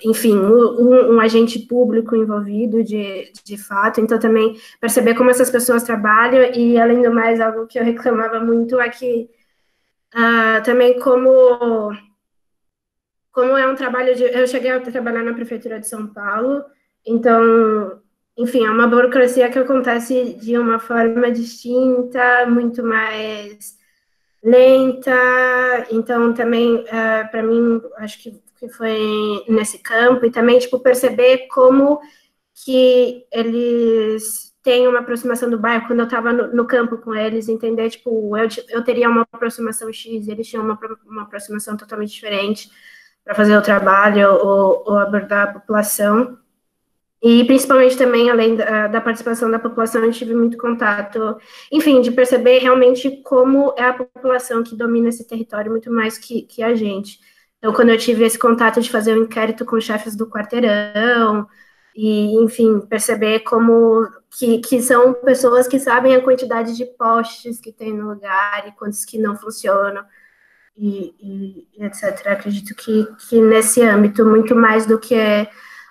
enfim, um agente público envolvido, de fato. Então, também perceber como essas pessoas trabalham, e, além do mais, algo que eu reclamava muito é que, também, como é um trabalho eu cheguei a trabalhar na Prefeitura de São Paulo, então, enfim, é uma burocracia que acontece de uma forma distinta, muito mais lenta. Então, também, para mim, acho que foi nesse campo, e também, tipo, perceber como que eles têm uma aproximação do bairro. Quando eu estava no campo com eles, entender, tipo, eu teria uma aproximação X, e eles tinham uma aproximação totalmente diferente para fazer o trabalho ou abordar a população. E, principalmente, também, além da participação da população, eu tive muito contato, enfim, de perceber realmente como é a população que domina esse território, muito mais que a gente. Então, quando eu tive esse contato de fazer um inquérito com os chefes do quarteirão, e, enfim, perceber como que são pessoas que sabem a quantidade de postes que tem no lugar e quantos que não funcionam, e etc. Acredito que nesse âmbito, muito mais do que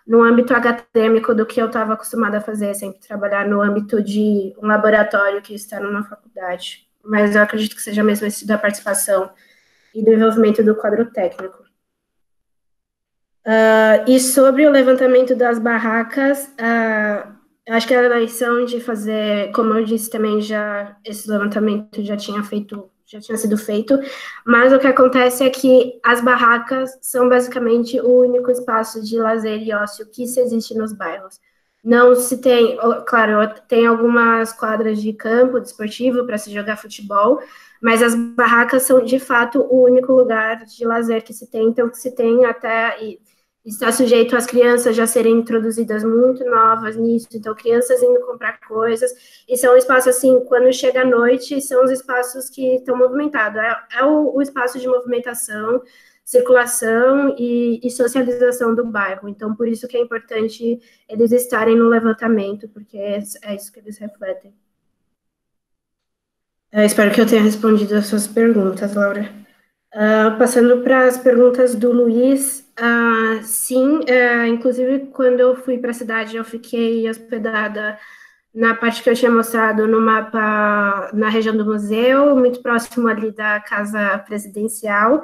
no âmbito acadêmico do que eu estava acostumada a fazer, sempre trabalhar no âmbito de um laboratório que está numa faculdade. Mas eu acredito que seja mesmo esse da participação e do envolvimento do quadro técnico. E sobre o levantamento das barracas, acho que a eleição de fazer, como eu disse também, esse levantamento já tinha sido feito, mas o que acontece é que as barracas são basicamente o único espaço de lazer e ócio que se existe nos bairros. Não se tem, claro, tem algumas quadras de campo desportivo para se jogar futebol, mas as barracas são, de fato, o único lugar de lazer que se tem. Então, que se tem até, e está sujeito às crianças já serem introduzidas muito novas nisso, então crianças indo comprar coisas, e são espaços, assim, quando chega a noite, são os espaços que estão movimentados, é o espaço de movimentação, circulação e socialização do bairro. Então, por isso que é importante eles estarem no levantamento, porque é isso que eles refletem. Eu espero que eu tenha respondido as suas perguntas, Laura. Passando para as perguntas do Luiz, sim, inclusive quando eu fui para a cidade, eu fiquei hospedada na parte que eu tinha mostrado no mapa, na região do museu, muito próximo ali da Casa Presidencial,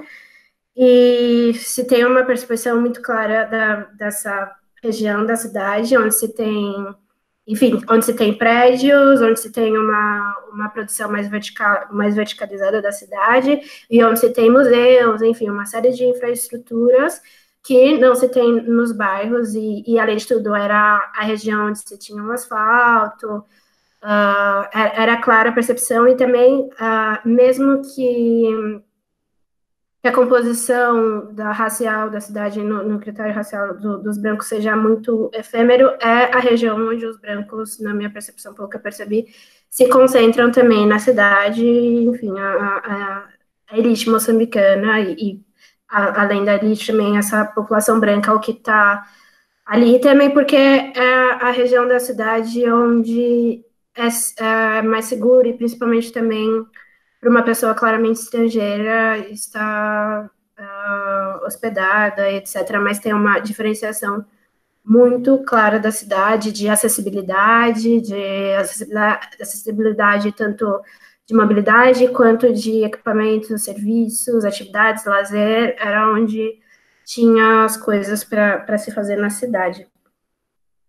e se tem uma percepção muito clara dessa região da cidade, onde se tem, enfim, onde se tem prédios, onde se tem uma produção mais verticalizada da cidade, e onde se tem museus, enfim, uma série de infraestruturas que não se tem nos bairros, e além de tudo, era a região onde se tinha um asfalto, era clara a percepção, e também, mesmo que a composição racial da cidade, no critério racial dos brancos, seja muito efêmero, é a região onde os brancos, na minha percepção, pelo que eu percebi, se concentram também na cidade, enfim, a elite moçambicana, e além da elite também, essa população branca, o que está ali, também porque é a região da cidade onde é mais seguro, e principalmente também para uma pessoa claramente estrangeira estar hospedada, etc., mas tem uma diferenciação muito clara da cidade, de acessibilidade tanto de mobilidade, quanto de equipamentos, serviços, atividades, lazer, era onde tinha as coisas para se fazer na cidade.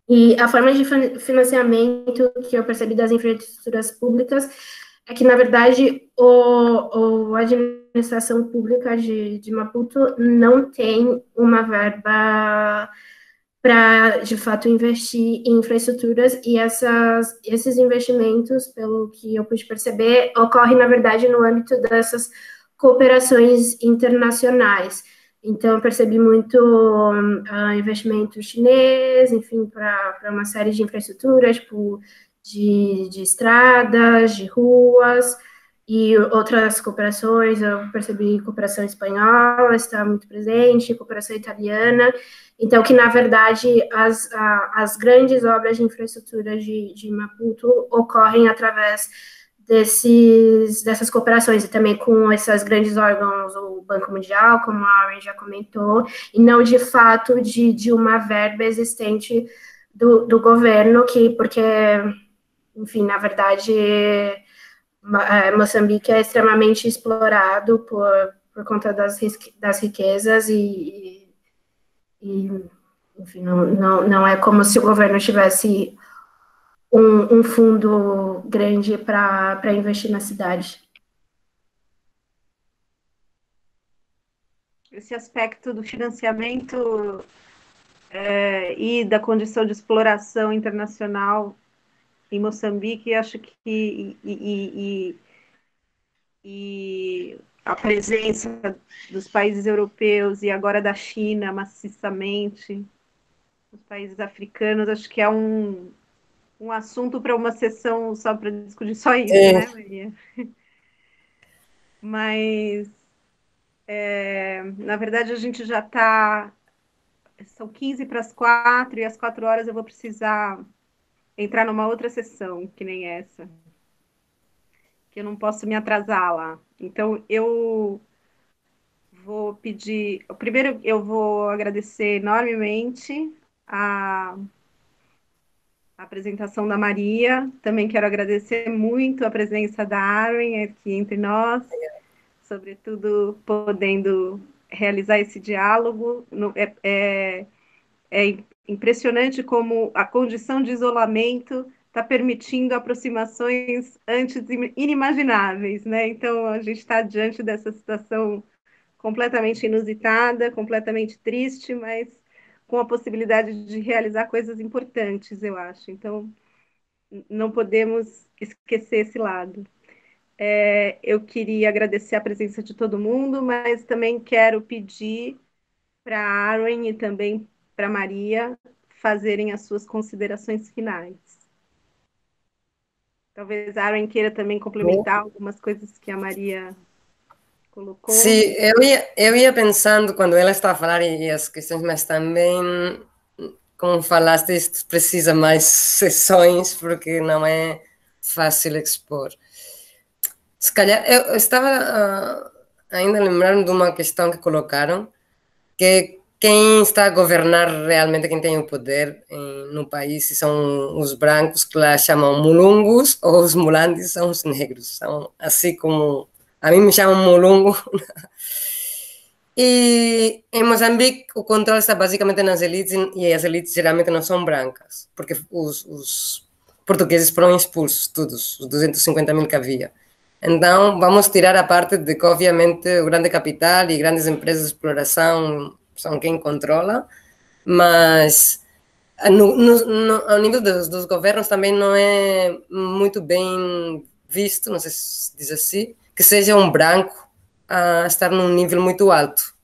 E a forma de financiamento que eu percebi das infraestruturas públicas é que, na verdade, a administração pública de Maputo não tem uma verba para, de fato, investir em infraestruturas, e esses investimentos, pelo que eu pude perceber, ocorrem, na verdade, no âmbito dessas cooperações internacionais. Então, eu percebi muito investimento chinês, enfim, para uma série de infraestruturas, tipo, de estradas, de ruas, E outras cooperações, eu percebi cooperação espanhola está muito presente, cooperação italiana. Então, que, na verdade, as grandes obras de infraestrutura de Maputo ocorrem através dessas cooperações, e também com esses grandes órgãos, o Banco Mundial, como a Aaron já comentou, e não, de fato, de uma verba existente do governo, porque, enfim, na verdade, Moçambique é extremamente explorado por conta das riquezas enfim, não é como se o governo tivesse um fundo grande para investir na cidade. Esse aspecto do financiamento e da condição de exploração internacional em Moçambique, acho que e a presença dos países europeus e agora da China maciçamente, os países africanos, acho que é um assunto para uma sessão só para discutir só isso, né, Maria? Mas, na verdade, a gente já está... São 15 para as 4, e às 4 horas eu vou precisar entrar numa outra sessão, que nem essa, que eu não posso me atrasar lá. Então, eu vou pedir... Primeiro, eu vou agradecer enormemente a apresentação da Maria. Também quero agradecer muito a presença da Aaron aqui entre nós, sobretudo podendo realizar esse diálogo. É impressionante como a condição de isolamento está permitindo aproximações antes inimagináveis, né? Então, a gente está diante dessa situação completamente inusitada, completamente triste, mas com a possibilidade de realizar coisas importantes, eu acho. Então, não podemos esquecer esse lado. Eu queria agradecer a presença de todo mundo, mas também quero pedir para a Aaron e também para a Maria fazerem as suas considerações finais. Talvez a Aaron queira também complementar algumas coisas que a Maria colocou. Sim, eu ia pensando quando ela estava a falar e as questões, mas também, como falaste, isto precisa mais sessões, porque não é fácil expor. Se calhar, eu estava ainda lembrando de uma questão que colocaram, que quem está a governar realmente, quem tem o poder no país, são os brancos, que lá chamam mulungos, ou os mulandes são os negros. São assim como... A mim me chamam mulungo. E em Moçambique o controle está basicamente nas elites, e as elites geralmente não são brancas, porque os portugueses foram expulsos, todos, os 250 mil que havia. Então vamos tirar a parte de que obviamente o grande capital e grandes empresas de exploração são quem controla, mas ao nível dos governos também não é muito bem visto, não sei se diz assim, que seja um branco a estar num nível muito alto.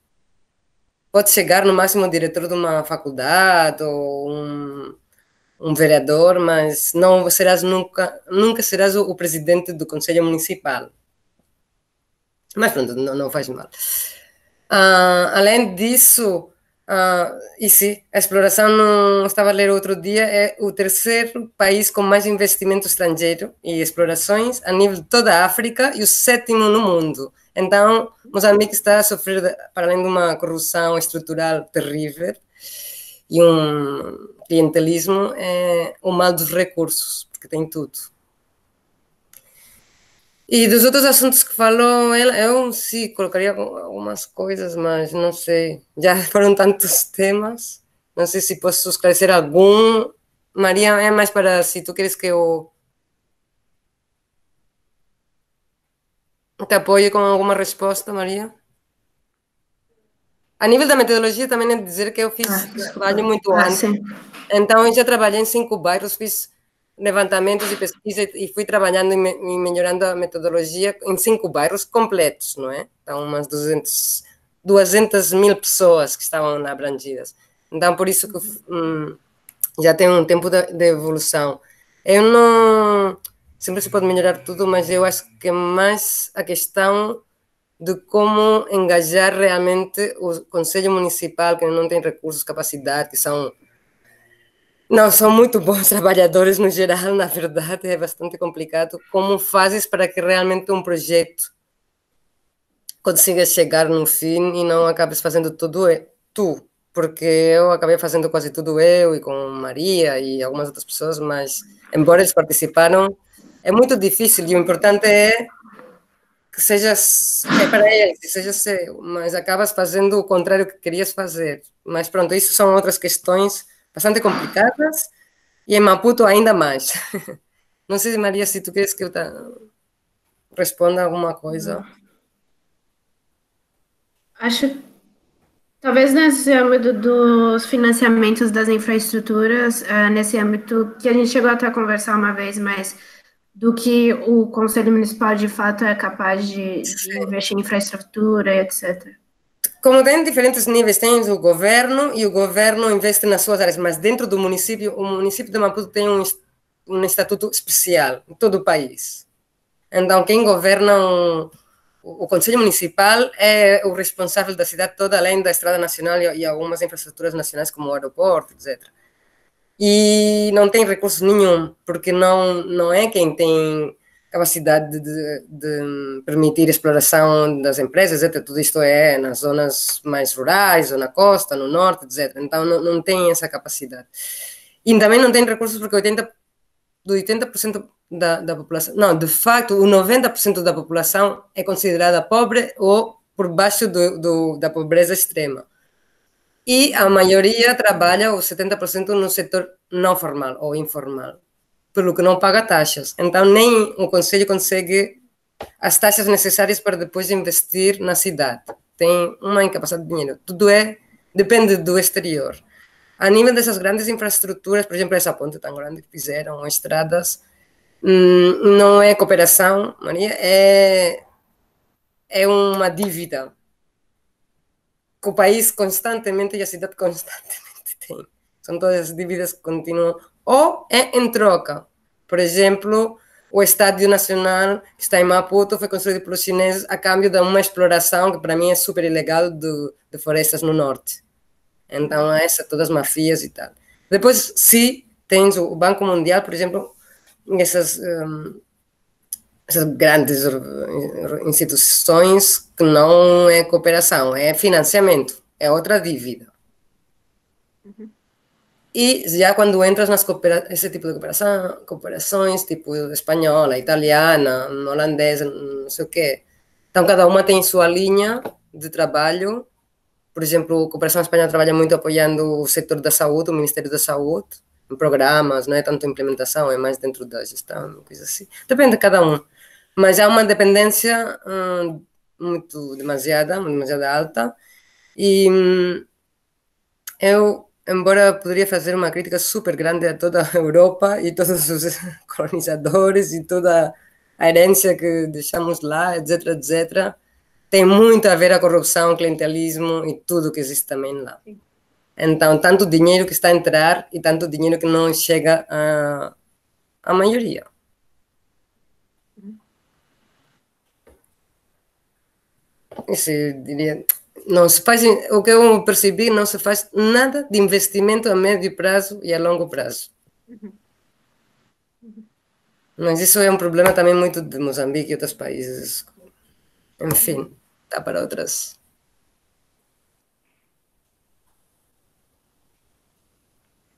Pode chegar no máximo diretor de uma faculdade ou um vereador, mas não serás nunca serás o presidente do Conselho Municipal. Mas pronto, não faz mal. Além disso, e sim, a exploração, não estava a ler outro dia, é o terceiro país com mais investimento estrangeiro e explorações a nível de toda a África e o 7º no mundo. Então, Moçambique está a sofrer, para além de uma corrupção estrutural terrível e um clientelismo, o mal dos recursos, porque tem tudo. E dos outros assuntos que falou ela, eu sim colocaria algumas coisas, mas não sei, já foram tantos temas, não sei se posso esclarecer algum. Maria, é mais para se tu queres que eu te apoie com alguma resposta, Maria. A nível da metodologia, também é dizer que eu fiz trabalho muito antes. Sim. Então, eu já trabalhei em 5 bairros, fiz levantamentos e pesquisa e fui trabalhando e melhorando a metodologia em 5 bairros completos, não é? Então, umas 200 mil pessoas que estavam abrangidas. Então, por isso que já tem um tempo de evolução. Eu não... sempre se pode melhorar tudo, mas eu acho que é mais a questão de como engajar realmente o Conselho Municipal, que não tem recursos, capacidade, que são... Não, são muito bons trabalhadores no geral, na verdade, é bastante complicado. Como fazes para que realmente um projeto consiga chegar no fim e não acabes fazendo tudo tu? Porque eu acabei fazendo quase tudo eu e com Maria e algumas outras pessoas, mas embora eles participaram, é muito difícil e o importante é que sejas, é para eles, que seja seu, mas acabas fazendo o contrário que querias fazer. Mas pronto, isso são outras questões bastante complicadas e em Maputo ainda mais. Não sei, Maria, se tu queres que eu responda alguma coisa. Acho, talvez nesse âmbito dos financiamentos das infraestruturas, nesse âmbito que a gente chegou até a conversar uma vez, mas do que o Conselho Municipal de fato é capaz de investir em infraestrutura, etc. Como tem diferentes níveis, tem o governo e o governo investe nas suas áreas, mas dentro do município, o município de Maputo tem um estatuto especial em todo o país. Então, quem governa o Conselho Municipal é o responsável da cidade toda, além da Estrada Nacional e algumas infraestruturas nacionais, como o aeroporto, etc. E não tem recurso nenhum, porque não é quem tem capacidade de permitir exploração das empresas, etc. Tudo isto é nas zonas mais rurais, ou na costa, no norte, etc. Então, não tem essa capacidade. E também não tem recursos porque 80% da população, não, de facto, o 90% da população é considerada pobre ou por baixo da pobreza extrema. E a maioria trabalha, os 70%, no setor não formal ou informal, pelo que não paga taxas. Então, nem o Conselho consegue as taxas necessárias para depois investir na cidade. Tem uma incapacidade de dinheiro. Tudo depende do exterior. A nível dessas grandes infraestruturas, por exemplo, essa ponte tão grande que fizeram, estradas, não é cooperação, Maria, é uma dívida que o país constantemente e a cidade constantemente tem. São todas as dívidas que continuam. Ou é em troca. Por exemplo, o Estádio Nacional, que está em Maputo, foi construído pelos chineses a câmbio de uma exploração que para mim é super ilegal de florestas no norte. Então, todas as mafias e tal. Depois, se tens o Banco Mundial, por exemplo, essas grandes instituições que não é cooperação, é financiamento, é outra dívida. E já quando entras esse tipo de cooperações, tipo espanhola, italiana, holandesa, não sei o quê, então cada uma tem sua linha de trabalho. Por exemplo, a cooperação espanhola trabalha muito apoiando o setor da saúde, o Ministério da Saúde, em programas, não é tanto implementação, é mais dentro da gestão, coisa assim. Depende de cada um. Mas há uma dependência demasiado alta. E eu, embora poderia fazer uma crítica super grande a toda a Europa e todos os colonizadores e toda a herência que deixamos lá, etc., etc., tem muito a ver a corrupção, o clientelismo e tudo que existe também lá. Então, tanto dinheiro que está a entrar e tanto dinheiro que não chega à maioria. Isso, eu diria, não se faz, o que eu percebi, não se faz nada de investimento a médio prazo e a longo prazo. Mas isso é um problema também muito de Moçambique e outros países. Enfim, dá para outras.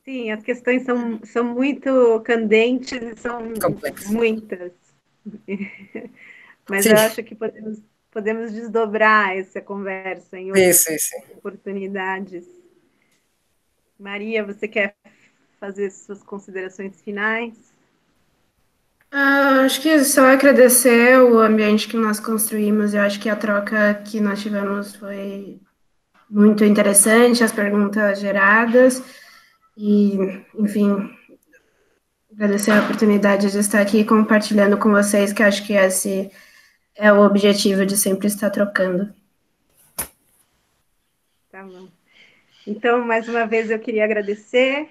Sim, as questões são muito candentes e são Complexas. muitas. Mas Sim. eu acho que podemos desdobrar essa conversa em outras oportunidades. Maria, você quer fazer suas considerações finais? Acho que só agradecer o ambiente que nós construímos. Eu acho que a troca que nós tivemos foi muito interessante, as perguntas geradas. E, enfim, agradecer a oportunidade de estar aqui compartilhando com vocês, que acho que esse é o objetivo de sempre estar trocando. Tá bom. Então, mais uma vez, eu queria agradecer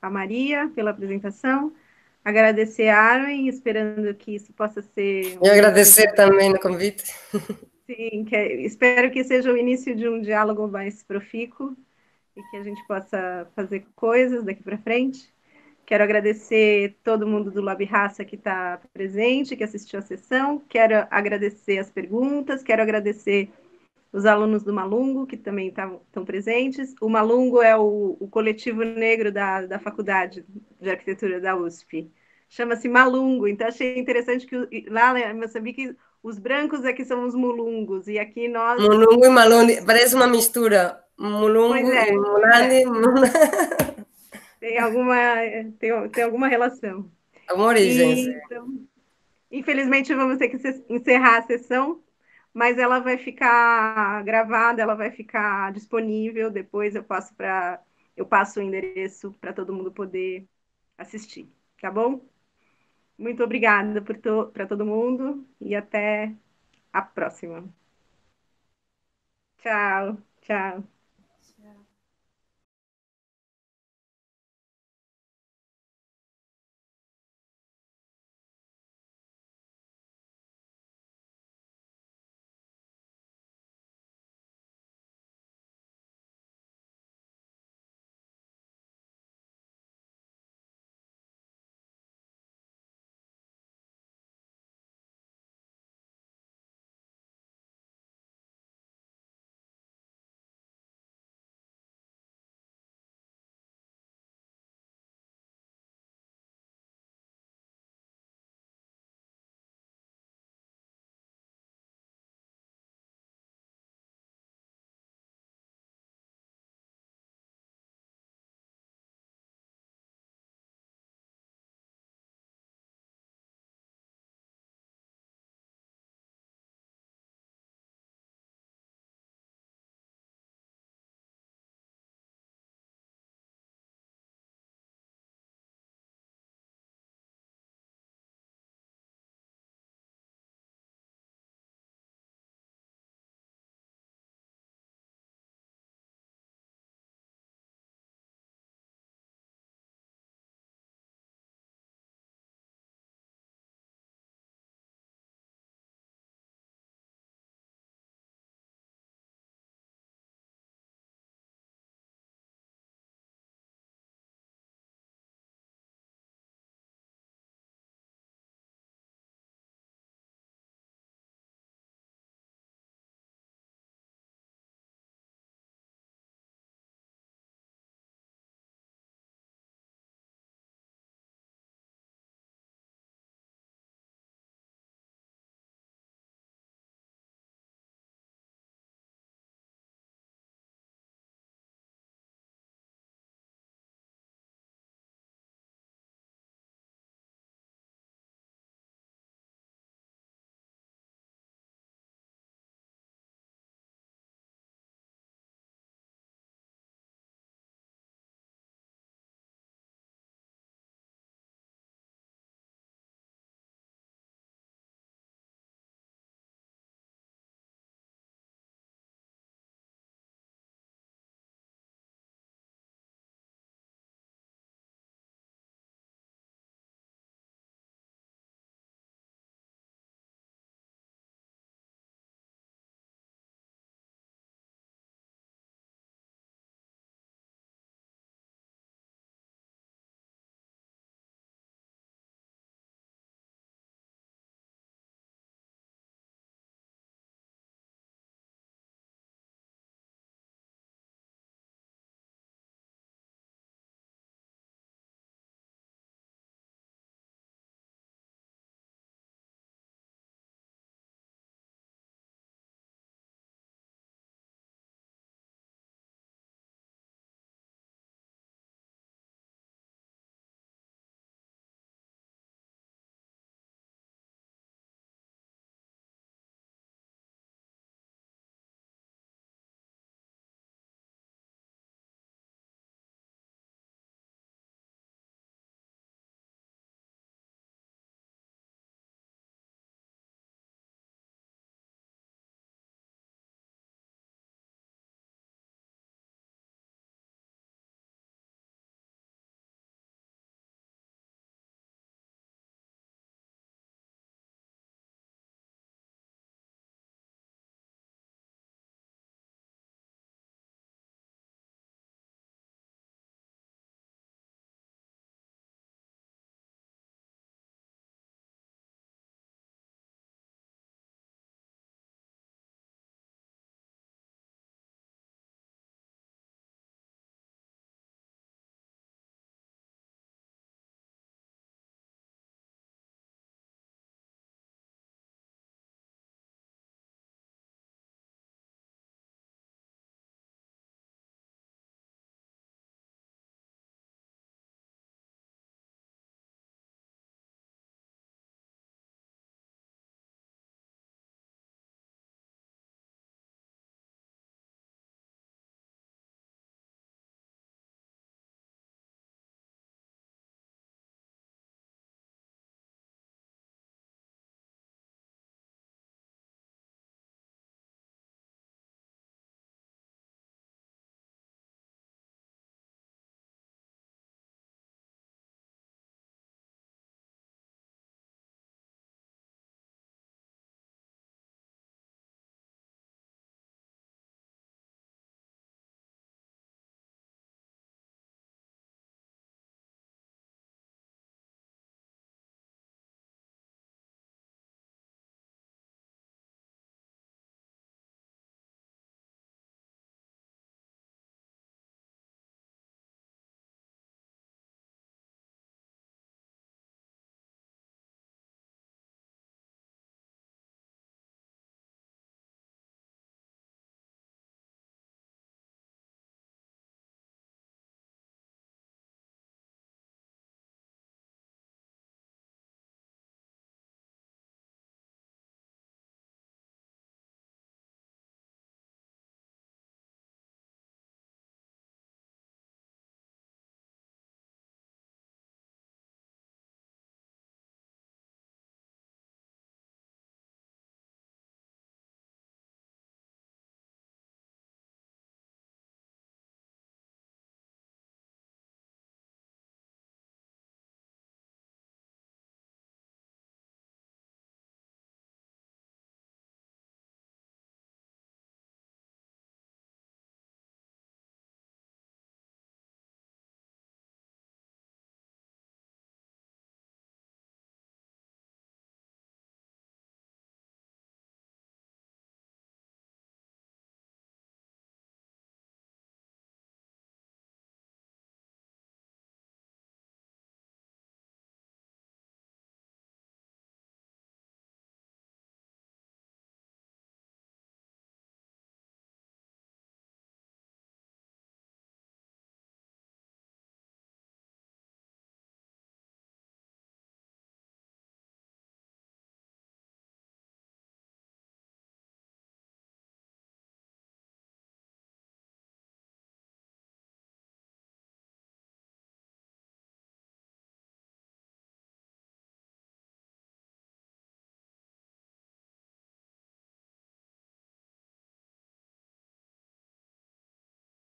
a Maria pela apresentação, agradecer a Armin, esperando que isso possa ser... E agradecer também o convite. Sim, espero que seja o início de um diálogo mais profícuo e que a gente possa fazer coisas daqui para frente. Quero agradecer todo mundo do Lab Raça que está presente, que assistiu a sessão. Quero agradecer as perguntas, quero agradecer os alunos do Malungo, que também estão presentes. O Malungo é o coletivo negro da Faculdade de Arquitetura da USP. Chama-se Malungo, então achei interessante que lá em Moçambique os brancos aqui são os mulungos, e aqui nós... Mulungu e Malunde, parece uma mistura. Mulungu e Mulande. Tem alguma relação. Alguma origem. Então, infelizmente, vamos ter que encerrar a sessão, mas ela vai ficar gravada, ela vai ficar disponível. Depois eu passo o endereço para todo mundo poder assistir, tá bom? Muito obrigada para todo mundo e até a próxima. Tchau, tchau.